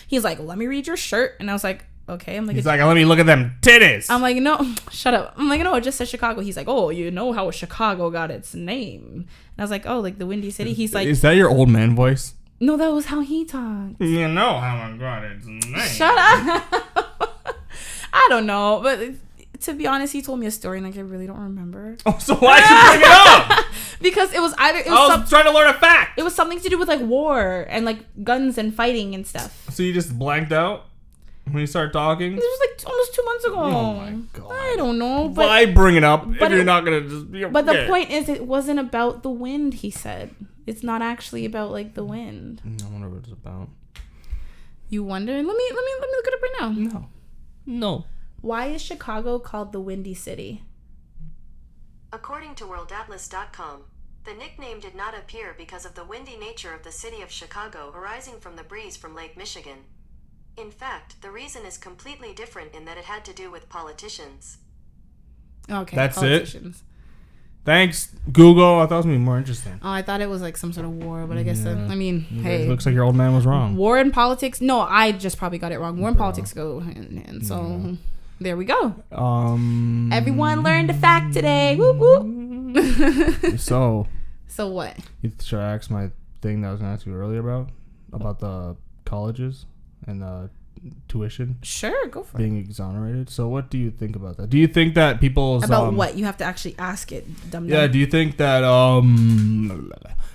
He's like, let me read your shirt, and I was like, okay. I'm like, he's like, let me look at them titties. I'm like, no, shut up. I'm like, no, it just says Chicago. He's like, oh, you know how Chicago got its name? And I was like, oh, like the Windy City. He's like, is that your old man voice? No, that was how he talked. You know how I got its name. Shut up. I don't know, but to be honest, he told me a story and like I really don't remember. Oh, so why'd you bring it up? Because it was either I was trying to learn a fact. It was something to do with like war and like guns and fighting and stuff. So you just blanked out when you started talking? This was like almost 2 months ago. Oh my god. I don't know. But why bring it up if you're not gonna just be okay? But the point is, it wasn't about the wind. He said it's not actually about like the wind. I wonder what it's about. You wonder? Let me look it up right now. No. Why is Chicago called the Windy City? According to worldatlas.com, the nickname did not appear because of the windy nature of the city of Chicago arising from the breeze from Lake Michigan. In fact, the reason is completely different in that it had to do with politicians. Okay, that's politicians. It? Thanks, Google. I thought it was going to be more interesting. Oh, I thought it was like some sort of war, but I guess, I mean, hey. It looks like your old man was wrong. War and politics? No, I just probably got it wrong. War and politics go hand in hand, so there we go. Everyone learned a fact today. Whoop, whoop. So what? Should I ask my thing that I was going to ask you earlier about the colleges and tuition. Sure, go for being exonerated. So what do you think about that? Do you think that people's about what you have to actually ask it? Dumb. Yeah. Do you think that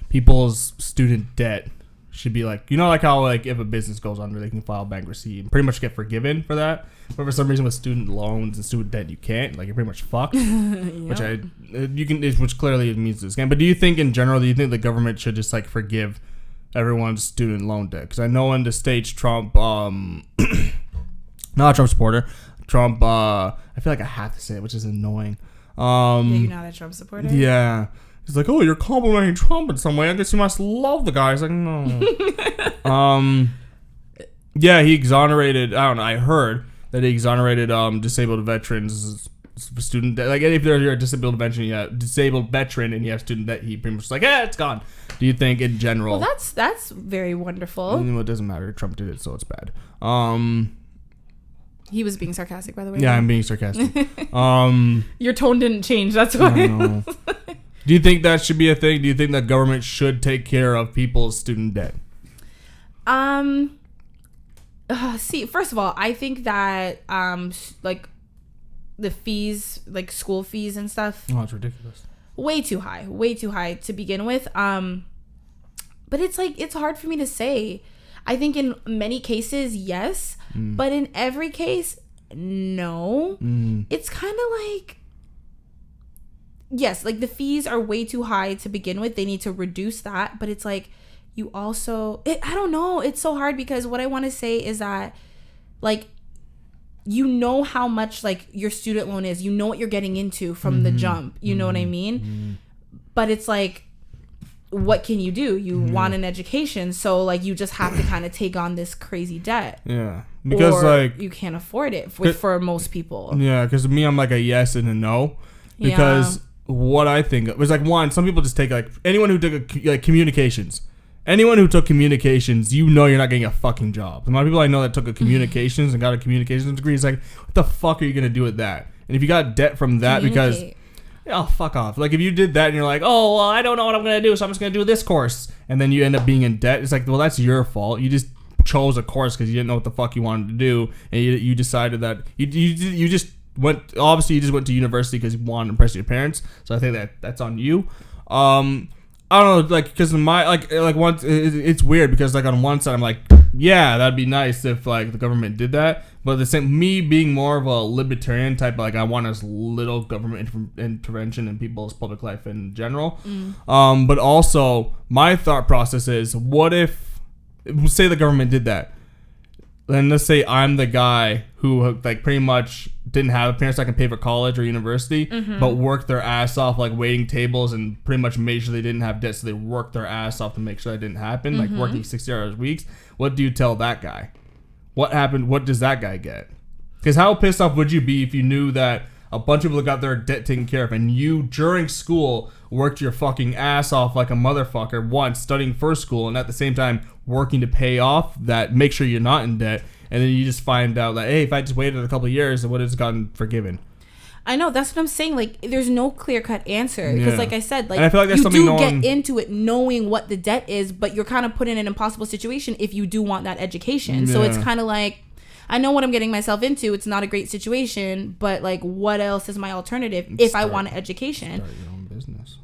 people's student debt should be like, you know, like how like if a business goes under, they can file bankruptcy and pretty much get forgiven for that. But for some reason with student loans and student debt, you can't. Like you're pretty much fucked. Yep. Which clearly it means this game. But do you think in general, do you think the government should just like forgive everyone's student loan debt? Because I know in the States, Trump, not a Trump supporter, Trump, I feel like I have to say it, which is annoying. Yeah, you're not a Trump supporter? Yeah. He's like, oh, you're complimenting Trump in some way. I guess you must love the guy. He's like, no. Yeah, he exonerated, I don't know, I heard that he exonerated disabled veterans student debt. Like if you're a disabled veteran, and you have student debt, he pretty much like, it's gone. Do you think in general? Well, that's very wonderful. Well, it doesn't matter. Trump did it, so it's bad. He was being sarcastic, by the way. Yeah, I'm being sarcastic. Your tone didn't change. That's why. Do you think that should be a thing? Do you think that government should take care of people's student debt? See, first of all, I think that like the fees, like school fees and stuff. Oh, it's ridiculous. Way too high to begin with. But it's like, it's hard for me to say. I think in many cases, yes, but in every case, no. It's kind of like, yes, like the fees are way too high to begin with. They need to reduce that. But it's like, you also, I don't know. It's so hard because what I want to say is that, like, you know how much like your student loan is. You know what you're getting into from the jump. You know what I mean? But it's like, what can you do? You want an education, so like you just have to kind of take on this crazy debt. Yeah, because like you can't afford it for most people. Yeah, because me, I'm like a yes and a no. Because what I think was like, one, some people just take like anyone who took communications. Anyone who took communications, you know you're not getting a fucking job. A lot of people I know that took a communications and got a communications degree, it's like, what the fuck are you gonna do with that? And if you got debt from that because, oh, fuck off. Like if you did that and you're like, oh, well, I don't know what I'm gonna do, so I'm just gonna do this course, and then you end up being in debt, it's like, well, that's your fault. You just chose a course because you didn't know what the fuck you wanted to do, and you decided that you just went. Obviously, you just went to university because you wanted to impress your parents. So I think that's on you. I don't know, like, because my like once it's weird because like on one side I'm like, yeah, that'd be nice if like the government did that, but the same, me being more of a libertarian type, like I want as little government intervention in people's public life in general. But also my thought process is, what if, say the government did that, then let's say I'm the guy who like pretty much didn't have parents that can pay for college or university, but worked their ass off like waiting tables and pretty much made sure they didn't have debt, so they worked their ass off to make sure that didn't happen, like working 60-hour weeks. What do you tell that guy? What happened? What does that guy get? Because how pissed off would you be if you knew that a bunch of people got their debt taken care of and you during school worked your fucking ass off like a motherfucker, once studying for school and at the same time working to pay off that, make sure you're not in debt, and then you just find out that, hey, if I just waited a couple of years, it would have gotten forgiven. I know, that's what I'm saying. Like, there's no clear-cut answer because, like I said, like, and I feel like you do get into it knowing what the debt is, but you're kind of put in an impossible situation if you do want that education. So it's kind of like, I know what I'm getting myself into. It's not a great situation, but like, what else is my alternative if I want an education? Start your own business.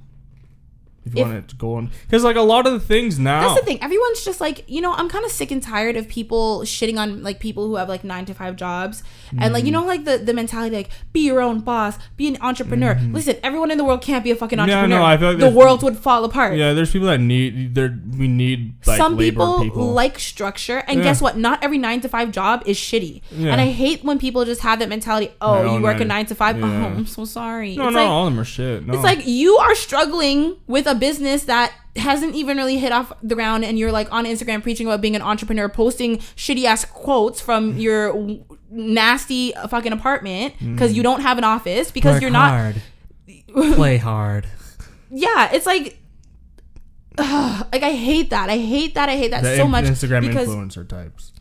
If you want it to go on, because like a lot of the things now, that's the thing, everyone's just like, you know, I'm kind of sick and tired of people shitting on like people who have like 9-to-5 jobs and like, you know, like the mentality like, be your own boss, be an entrepreneur. Listen, everyone in the world can't be a fucking entrepreneur. No, I feel like the world would fall apart. Yeah, there's people that we need like some people like structure, and guess what, not every 9-to-5 job is shitty. And I hate when people just have that mentality, oh, you work a 9-to-5, oh, I'm so sorry. No, all of them are shit. It's like, you are struggling with a business that hasn't even really hit off the ground, and you're like on Instagram preaching about being an entrepreneur, posting shitty ass quotes from your nasty fucking apartment because you don't have an office, because work you're not hard. Play hard. Yeah, it's like like I hate that so much. Instagram influencer types.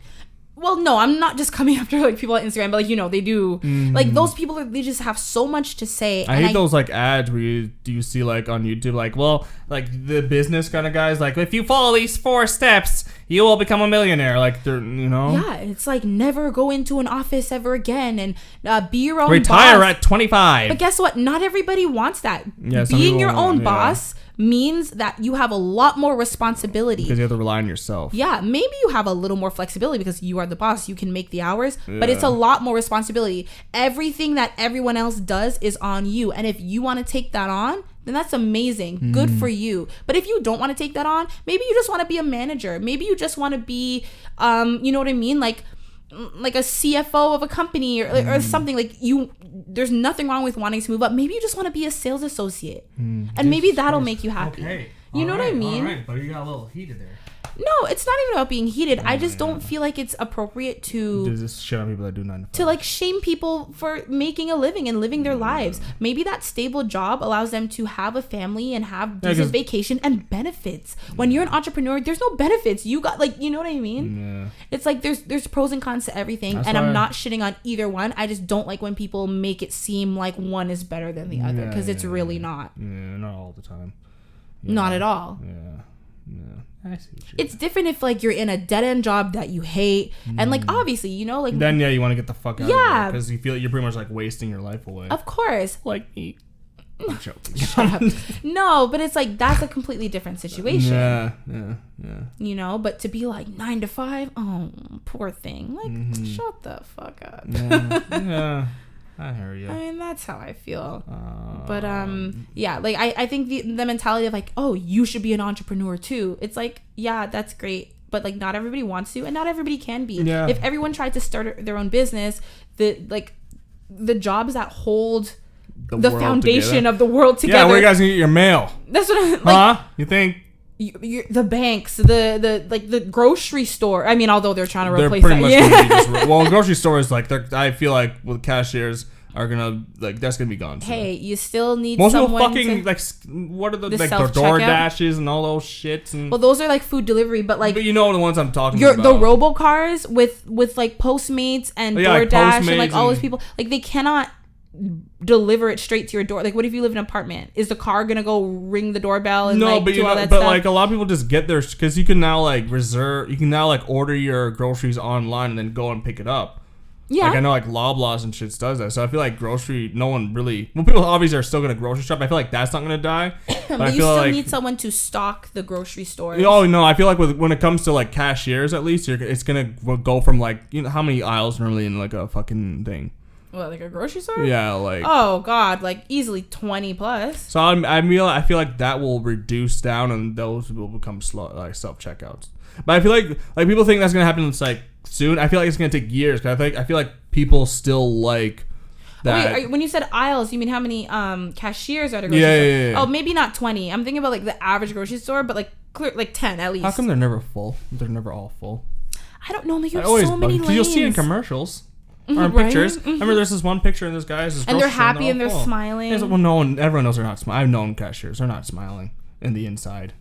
Well, no, I'm not just coming after like people on Instagram, but like, you know, they do like those people they just have so much to say. I hate those like ads where you see like on YouTube like, well, like the business kind of guys like, if you follow these 4 steps, you will become a millionaire. Like, they're, Yeah, it's like never go into an office ever again and be your own retire boss. at 25. But guess what? Not everybody wants that. Yeah, some Being people your own want- boss means that you have a lot more responsibility. Because you have to rely on yourself. Yeah, maybe you have a little more flexibility because you are the boss. You can make the hours, but it's a lot more responsibility. Everything that everyone else does is on you. And if you want to take that on, then that's amazing. Good for you. But if you don't want to take that on, maybe you just want to be a manager. Maybe you just want to be, you know what I mean? Like a CFO of a company or something. Like there's nothing wrong with wanting to move up. Maybe you just want to be a sales associate. And maybe that'll make you happy. Okay. You know what I mean? All right, but you got a little heated there. No, it's not even about being heated. I just don't feel like it's appropriate to There's this shit on people that do 9 to 5. to like shame people for making a living and living their lives. Maybe that stable job allows them to have a family and have decent vacation and benefits. When you're an entrepreneur, there's no benefits. You got like, you know what I mean? Yeah. It's like there's pros and cons to everything. That's and I'm why- not shitting on either one. I just don't like when people make it seem like one is better than the other because it's really not. Yeah, not all the time. Not at all. Yeah. I see what you're It's different if like you're in a dead end job that you hate and like obviously, you know, like Then you want to get the fuck out of Yeah. there because you feel like you're pretty much like wasting your life away. of course. Like me. I'm joking. No, but it's like that's a completely different situation. Yeah. You know, but to be like 9 to 5, oh, poor thing. Like, shut the fuck up. Yeah. I hear you. I mean, that's how I feel. But yeah, like I think the mentality of like, oh, you should be an entrepreneur too. It's like, yeah, that's great, but like not everybody wants to, and not everybody can be. Yeah. If everyone tried to start their own business, the jobs that hold the foundation together. of the world together. Yeah, where you guys gonna get your mail? That's what I'm like. Huh? You think? The banks, the grocery store. I mean, although they're trying to They're replace pretty that. much Yeah. gonna be just well, grocery stores like I feel like with cashiers are gonna like that's gonna be gone soon. Hey, you still need Most people someone fucking to, like what are the like the self-checkout? door dashes and all those shits and well, those are like food delivery, but like but you know the ones I'm talking the about. robocars with like Postmates and Yeah, like DoorDash and like Postmates all those and- people, like they cannot deliver it straight to your door. Like, what if you live in an apartment? Is the car gonna go ring the doorbell and like but do all that but stuff? like a lot of people just get there because you can now like order your groceries online and then go and pick it up. Yeah. Like I know like Loblaws and shit does that. So I feel like no one really. Well, people obviously are still gonna grocery shop. I feel like that's not gonna die. but I you feel still like, need someone to stock the grocery stores. Oh no, I feel like when it comes to like cashiers, at least it's gonna go from like how many aisles normally in like a fucking thing. What, like a grocery store? Yeah, like. Oh god, like easily 20 plus. So I feel like that will reduce down and those will become slow like self checkouts. But I feel like people think that's gonna happen. It's like soon. I feel like it's gonna take years. Cause I feel like people still like that. Wait, when you said aisles, you mean how many cashiers are at a grocery store? Yeah. Oh, maybe not 20. I'm thinking about like the average grocery store, but like like 10 at least. How come they're never full? They're never all full. I don't know. Like, you have so many lanes. Because you'll see in commercials or in Right? pictures. I remember there's this one picture and this guy's this And they're grocery store happy and all they're full. smiling. Well, no one, everyone knows they're not smiling. I've known cashiers, they're not smiling in the inside.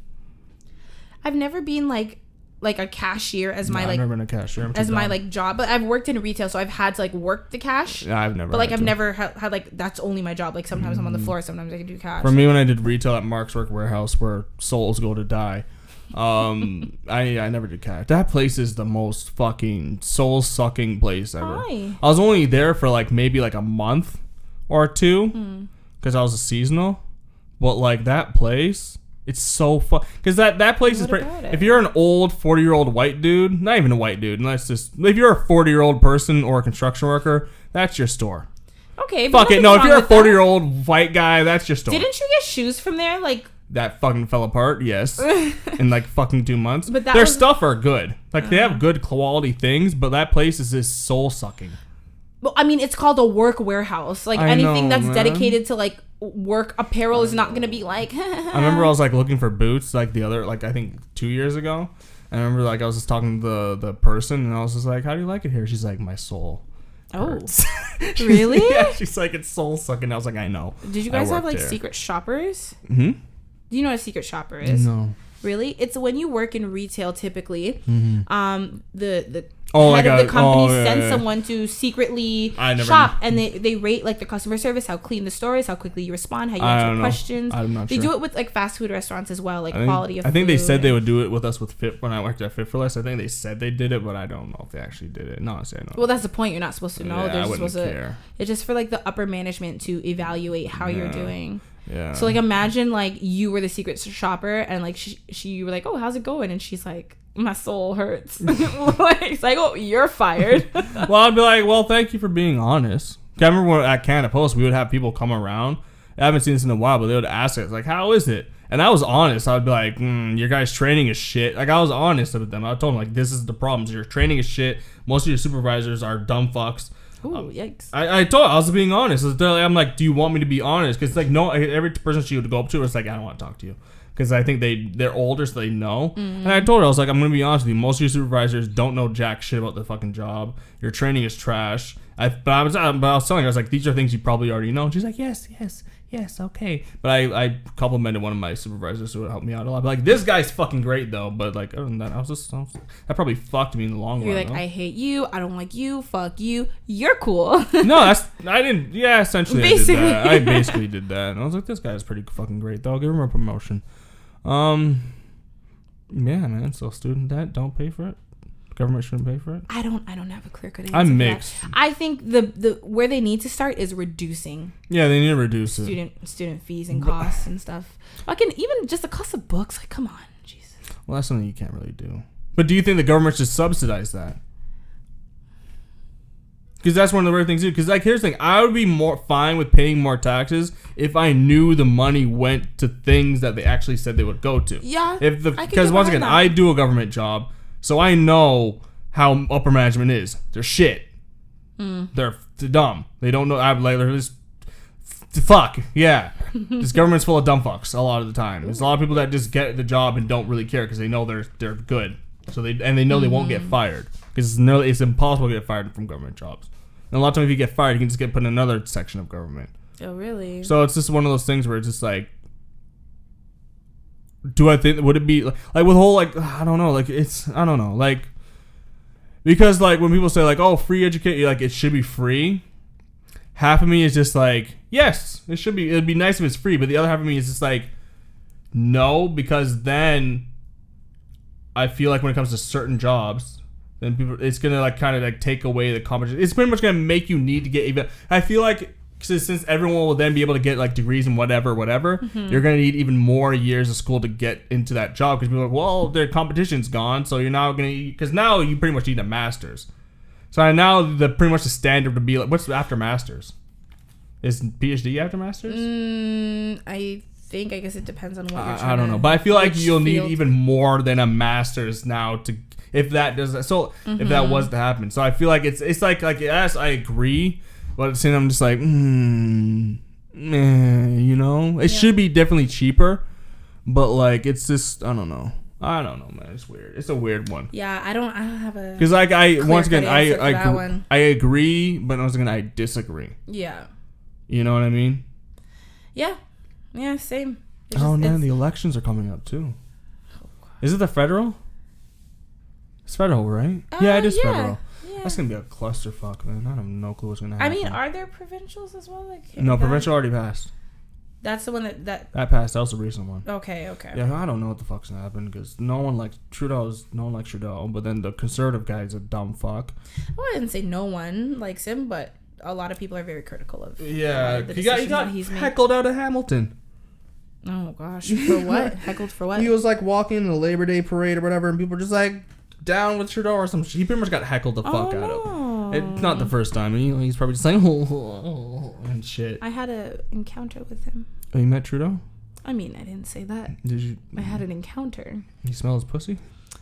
I've never been like a cashier as my I've like never been a cashier. I'm too as my dumb. like job, but I've worked in retail, so I've had to like work the cash. Yeah, I've never. But like had I've to. never had like that's only my job. Like sometimes I'm on the floor, sometimes I can do cash. For me, when I did retail at Mark's Work Warehouse, where souls go to die, I never did cash. That place is the most fucking soul sucking place ever. Why? I was only there for like maybe like a month or two because I was a seasonal, but like that place. It's so fun because that place What is. about it? If you're an old 40-year-old white dude, not even a white dude, unless just if you're a 40-year-old person or a construction worker, that's your store. Okay, but Fuck it, nothing's no. If wrong you're a with that. 40-year-old white guy, that's your store. Didn't you get shoes from there? Like, That fucking fell apart, yes, in like fucking 2 months. But that their was- stuff are good. Like they have good quality things, but that place is just soul sucking. well, I mean, it's called a work warehouse. Like I anything know, that's man. dedicated to like work apparel is not gonna be like. I remember I was like looking for boots like the other like I think 2 years ago. And I remember like I was just talking to the person and I was just like, "How do you like it here?" She's like, "My soul." Oh, hurts." really? Yeah, she's like, "It's soul sucking." I was like, "I know." Did you I guys have worked like there. secret shoppers? Hmm? Do you know what a secret shopper is? No. Really? It's when you work in retail typically. The Oh, head of the company yeah, sends yeah. someone to secretly I never shop, and they rate like the customer service, how clean the store is, how quickly you respond, how you answer questions. I'm not they sure. do it with like fast food restaurants as well, like I quality of food. I think they said they would do it with us with Fit when I worked at Fit for Less. I think they said they did it, but I don't know if they actually did it. No, I know. Well, that's the point. You're not supposed to know. Yeah, They're I just wouldn't supposed care. to. It's just for like the upper management to evaluate how you're doing. Yeah. So like imagine like you were the secret shopper and like she were like, oh, how's it going? And she's like, my soul hurts. Like, it's like, oh, you're fired. Well, I'd be like, well, thank you for being honest. I remember when at Canada Post, we would have people come around. I haven't seen this in a while, but they would ask us, like, how is it? And I was honest. I'd be like, your guys' training is shit. Like, I was honest with them. I told them, like, this is the problem. Your training is shit. Most of your supervisors are dumb fucks. Ooh, yikes. I was being honest. I'm like, do you want me to be honest? Because, like, no, every person she would go up to was like, I don't want to talk to you. Because I think they're older, so they know. And I told her, I was like, I'm going to be honest with you. Most of your supervisors don't know jack shit about the fucking job. Your training is trash. But I was telling her, I was like, these are things you probably already know. And she's like, yes, okay. But I complimented one of my supervisors who would help me out a lot. But like, this guy's fucking great, though. But like, other than that, that probably fucked me in the long You're run. like, though. I hate you. I don't like you. Fuck you. You're cool. No, I didn't. Yeah, essentially, Basically. I did that. I basically did that. And I was like, this guy's pretty fucking great, though. I'll give him a promotion. Yeah, man. So student debt, don't pay for it. Government shouldn't pay for it. I don't have a clear cut answer. I'm mixed. I think the where they need to start is reducing Yeah, they need to reduce it. student fees and costs and stuff. Fucking even just the cost of books. Like, come on, Jesus. Well, that's something you can't really do. But do you think the government should subsidize that? Because that's one of the rare things to do. Because like, here's the thing: I would be more fine with paying more taxes if I knew the money went to things that they actually said they would go to. Yeah. Because once again, I do a government job, so I know how upper management is. They're shit. They're dumb. They don't know. They're just fuck. Yeah. This government's full of dumb fucks a lot of the time. There's a lot of people that just get the job and don't really care because they know they're good. So they know they won't get fired. Because it's impossible to get fired from government jobs. And a lot of times if you get fired, you can just get put in another section of government. Oh, really? So it's just one of those things where it's just like, would it be, like with whole, like, I don't know, like, I don't know, like, because, like, when people say, like, oh, free education, like, it should be free, half of me is just like, yes, it'd be nice if it's free, but the other half of me is just like, no, because then I feel like when it comes to certain jobs, then people, it's gonna like kind of like take away the competition. It's pretty much gonna make you need to get even. I feel like since everyone will then be able to get like degrees and whatever, you're gonna need even more years of school to get into that job because people are like, well, their competition's gone, so you're now gonna, because now you pretty much need a master's. So now pretty much the standard to be like, what's after masters? Is PhD after masters? I guess it depends on what you're trying I don't know, but I feel like you'll need even more than a master's now to. If that does so, if that was to happen, so I feel like it's like yes, I agree, but at the same time, I'm just like, you know, it should be definitely cheaper, but like it's just I don't know, man, it's weird. It's a weird one. Yeah, I don't have a because like once again I agree, but once again I disagree. Yeah. You know what I mean? Yeah. Yeah. Same. Man, the elections are coming up too. Is it the federal? It's federal, right? Yeah, it is federal. Yeah. That's gonna be a clusterfuck, man. I have no clue what's gonna happen. I mean, are there provincials as well? Like, no, provincial already passed. That's the one that passed. That was the recent one. Okay. Yeah, I don't know what the fuck's gonna happen because no one likes Trudeau, but then the conservative guy's a dumb fuck. Well, I didn't say no one likes him, but a lot of people are very critical of. Yeah, the he got heckled out of Hamilton. Oh gosh, for what? Heckled for what? He was like walking in the Labor Day parade or whatever, and people were just like down with Trudeau or some shit. He pretty much got heckled the fuck out of. It's not the first time. He's probably just like and shit. I had an encounter with him. Oh, you met Trudeau? I mean, I didn't say that. Did you? I had an encounter. You smell his pussy?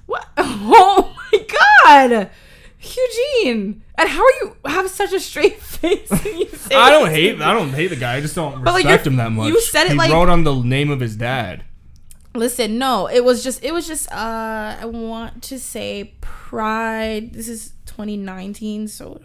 What? Oh my god, Hugh-Gene! And how are you have such a straight face? When you say I don't hate the guy. I just don't respect him that much. You said it he like wrote on the name of his dad. Listen, no, it was just I want to say Pride. This is 2019, so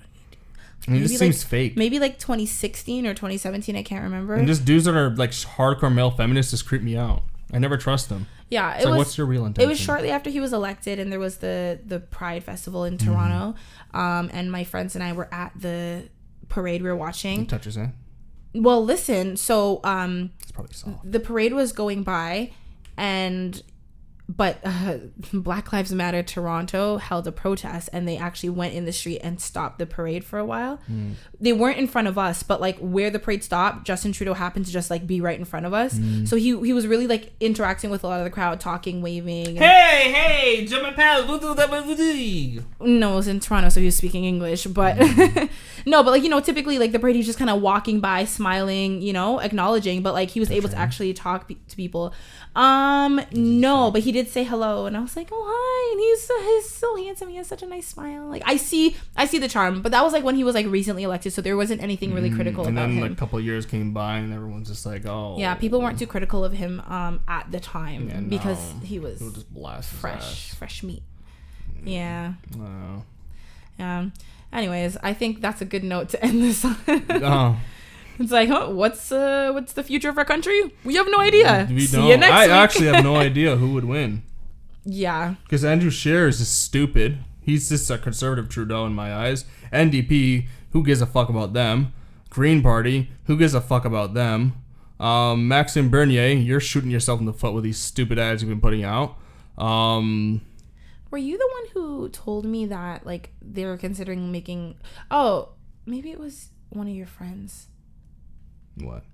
It just seems fake. Maybe like 2016 or 2017, I can't remember. And just dudes that are like hardcore male feminists just creep me out. I never trust him. Yeah, It's like, what's your real intention? It was shortly after he was elected, and there was the Pride Festival in Toronto. And my friends and I were at the parade we were watching. You touch his hand? Well, listen. So It's probably soft. the parade was going by, but Black Lives Matter Toronto held a protest, and they actually went in the street and stopped the parade for a while. They weren't in front of us, but like where the parade stopped, Justin Trudeau happened to just like be right in front of us. So he was really like interacting with a lot of the crowd, talking, waving. Hey, German pal. No, it was in Toronto, so he was speaking English. But no, but like, you know, typically like the parade, he's just kind of walking by, smiling, you know, acknowledging. But like he was able to actually talk to people. No, but he did say hello, and I was like, oh hi, and he's so handsome. He has such a nice smile. Like I see the charm. But that was like when he was like recently elected, so there wasn't anything really critical about him. And then like a couple of years came by, and everyone's just like, oh. Yeah, people weren't too critical of him at the time because he was just blast fresh meat. Yeah. Wow. Anyways, I think that's a good note to end this on. Oh. It's like, what's the future of our country? We have no idea. We See don't. you next week. I actually have no idea who would win. Yeah. Because Andrew Scheer is just stupid. He's just a conservative Trudeau in my eyes. NDP, who gives a fuck about them? Green Party, who gives a fuck about them? Maxime Bernier, you're shooting yourself in the foot with these stupid ads you've been putting out. Were you the one who told me that like they were considering making? Oh, maybe it was one of your friends. What?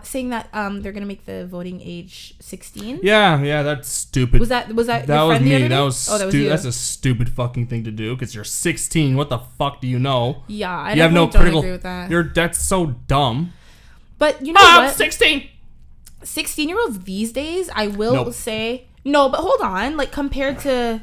Saying that they're gonna make the voting age 16. Yeah, that's stupid. Was that that your was friend me? The other day? That was that was you. That's a stupid fucking thing to do because you're 16. What the fuck do you know? Yeah, I you have no don't critical. agree with that. That's so dumb. But you know what? 16. 16-year-olds these days, I will say no. But hold on, like compared to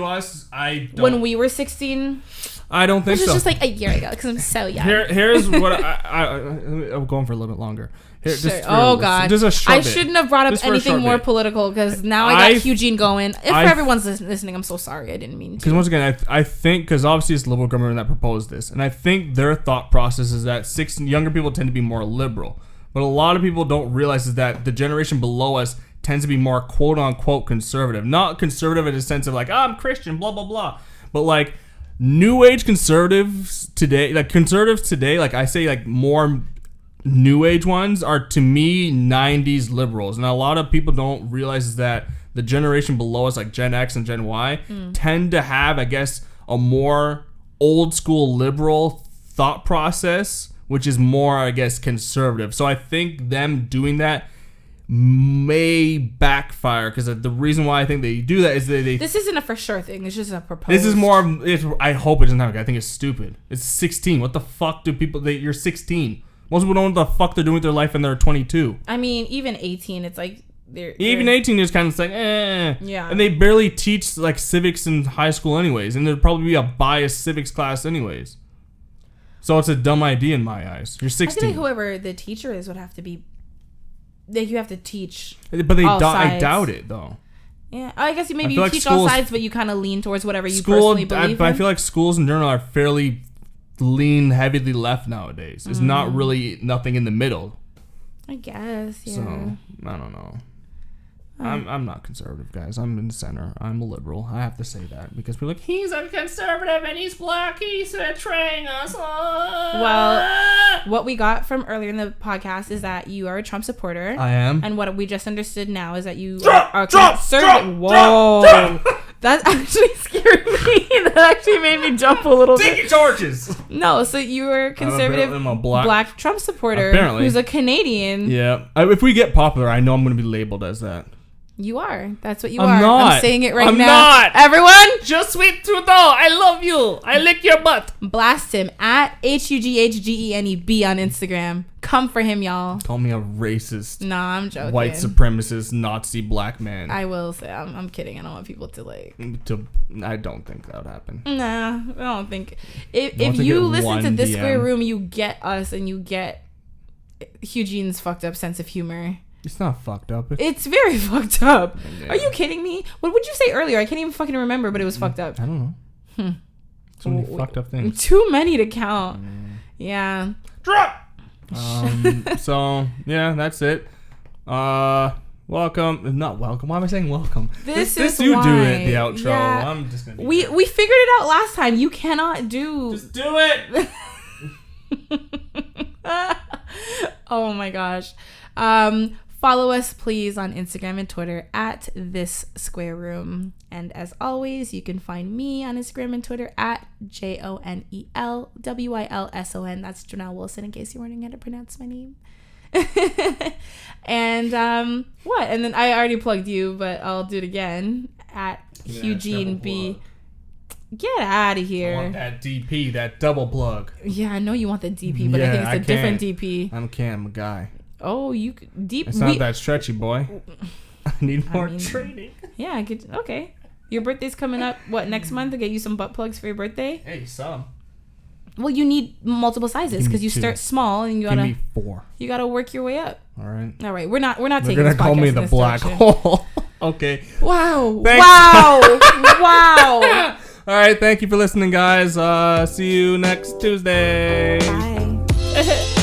us, I don't. When we were 16. I don't think Which so. was just like a year ago because I'm so young. Here's what I'm going for a little bit longer. Here, sure. Oh God! I shouldn't have brought up anything more political because now I got Hugh-Gene going. If everyone's listening, I'm so sorry. I didn't mean to. Because once again, I think because obviously it's the Liberal government that proposed this, and I think their thought process is that younger people tend to be more liberal, but a lot of people don't realize is that the generation below us tends to be more quote unquote conservative, not conservative in the sense of like I'm Christian, blah blah blah, but like. New age conservatives today, like I say, like more new age ones are to me 90s liberals, and a lot of people don't realize is that the generation below us, like Gen X and Gen Y, tend to have, I guess, a more old school liberal thought process, which is more, I guess, conservative. So I think them doing that may backfire because the reason why I think they do that is they this isn't a for sure thing. It's just a proposal. This is more. I hope it doesn't happen. I think it's stupid. It's 16. What the fuck do people? You're 16. Most people don't know what the fuck they're doing with their life and they're 22. I mean, even 18. It's like even 18 is kind of like Yeah. And they barely teach like civics in high school anyways, and there'd probably be a biased civics class anyways. So it's a dumb idea in my eyes. You're 16. I feel like whoever the teacher is would have to be. Like you have to teach, but I doubt it though. Yeah, I guess maybe you teach all sides, but you kind of lean towards whatever you personally believe in. But I feel like schools in general are fairly heavily left nowadays. It's not really nothing in the middle. I guess, yeah. So I don't know. I'm not conservative, guys. I'm in the center. I'm a liberal. I have to say that because people are like, he's a conservative and he's black. He's betraying us. Well, what we got from earlier in the podcast is that you are a Trump supporter. I am. And what we just understood now is that you are conservative. Whoa. That actually scared me. That actually made me jump a little bit. Take torches. No, so you were a conservative I'm a black Trump supporter apparently. Who's a Canadian. Yeah. If we get popular, I know I'm going to be labeled as that. You are. That's what you I'm are. not. I'm saying it right now. I'm not. Everyone, just sweet Trudeau. I love you. I lick your butt. Blast him at HUGHGENEB on Instagram. Come for him, y'all. Call me a racist. Nah, I'm joking. White supremacist, Nazi black man. I will say, I'm kidding. I don't want people to like. I don't think that would happen. Nah, I don't think. If you listen to This Square Room, you get us and you get Hugh-Gene's fucked up sense of humor. It's not fucked up. It's very fucked up. Yeah. Are you kidding me? What would you say earlier? I can't even fucking remember, but it was fucked up. I don't know. So many fucked up things. Too many to count. Yeah. Drop! So, yeah, that's it. Welcome. Not welcome. Why am I saying welcome? This is you why. do it, the outro. Yeah. I'm just going to We figured it out last time. You cannot do... Just do it! Oh my gosh. Follow us please on Instagram and Twitter at This Square Room. And as always, you can find me on Instagram and Twitter at JONELWILSON. That's Jonel Wilson, in case you weren't going to pronounce my name. And what? And then I already plugged you, but I'll do it again at Hugh-Gene B. Get out of here. I want that DP, that double plug. Yeah, I know you want the DP, but I think it's a different DP. I can't. I'm a guy. Oh, you deep. It's not that stretchy, boy. I need more training. Yeah, okay. Your birthday's coming up. What, next month? To get you some butt plugs for your birthday? Hey, some. Well, you need multiple sizes because you start small and you gotta. Give me 4. You gotta work your way up. All right. We're not taking. They're gonna this call podcast me in the this black direction. hole. Okay. Wow. Thanks. Wow. All right. Thank you for listening, guys. See you next Tuesday. Bye.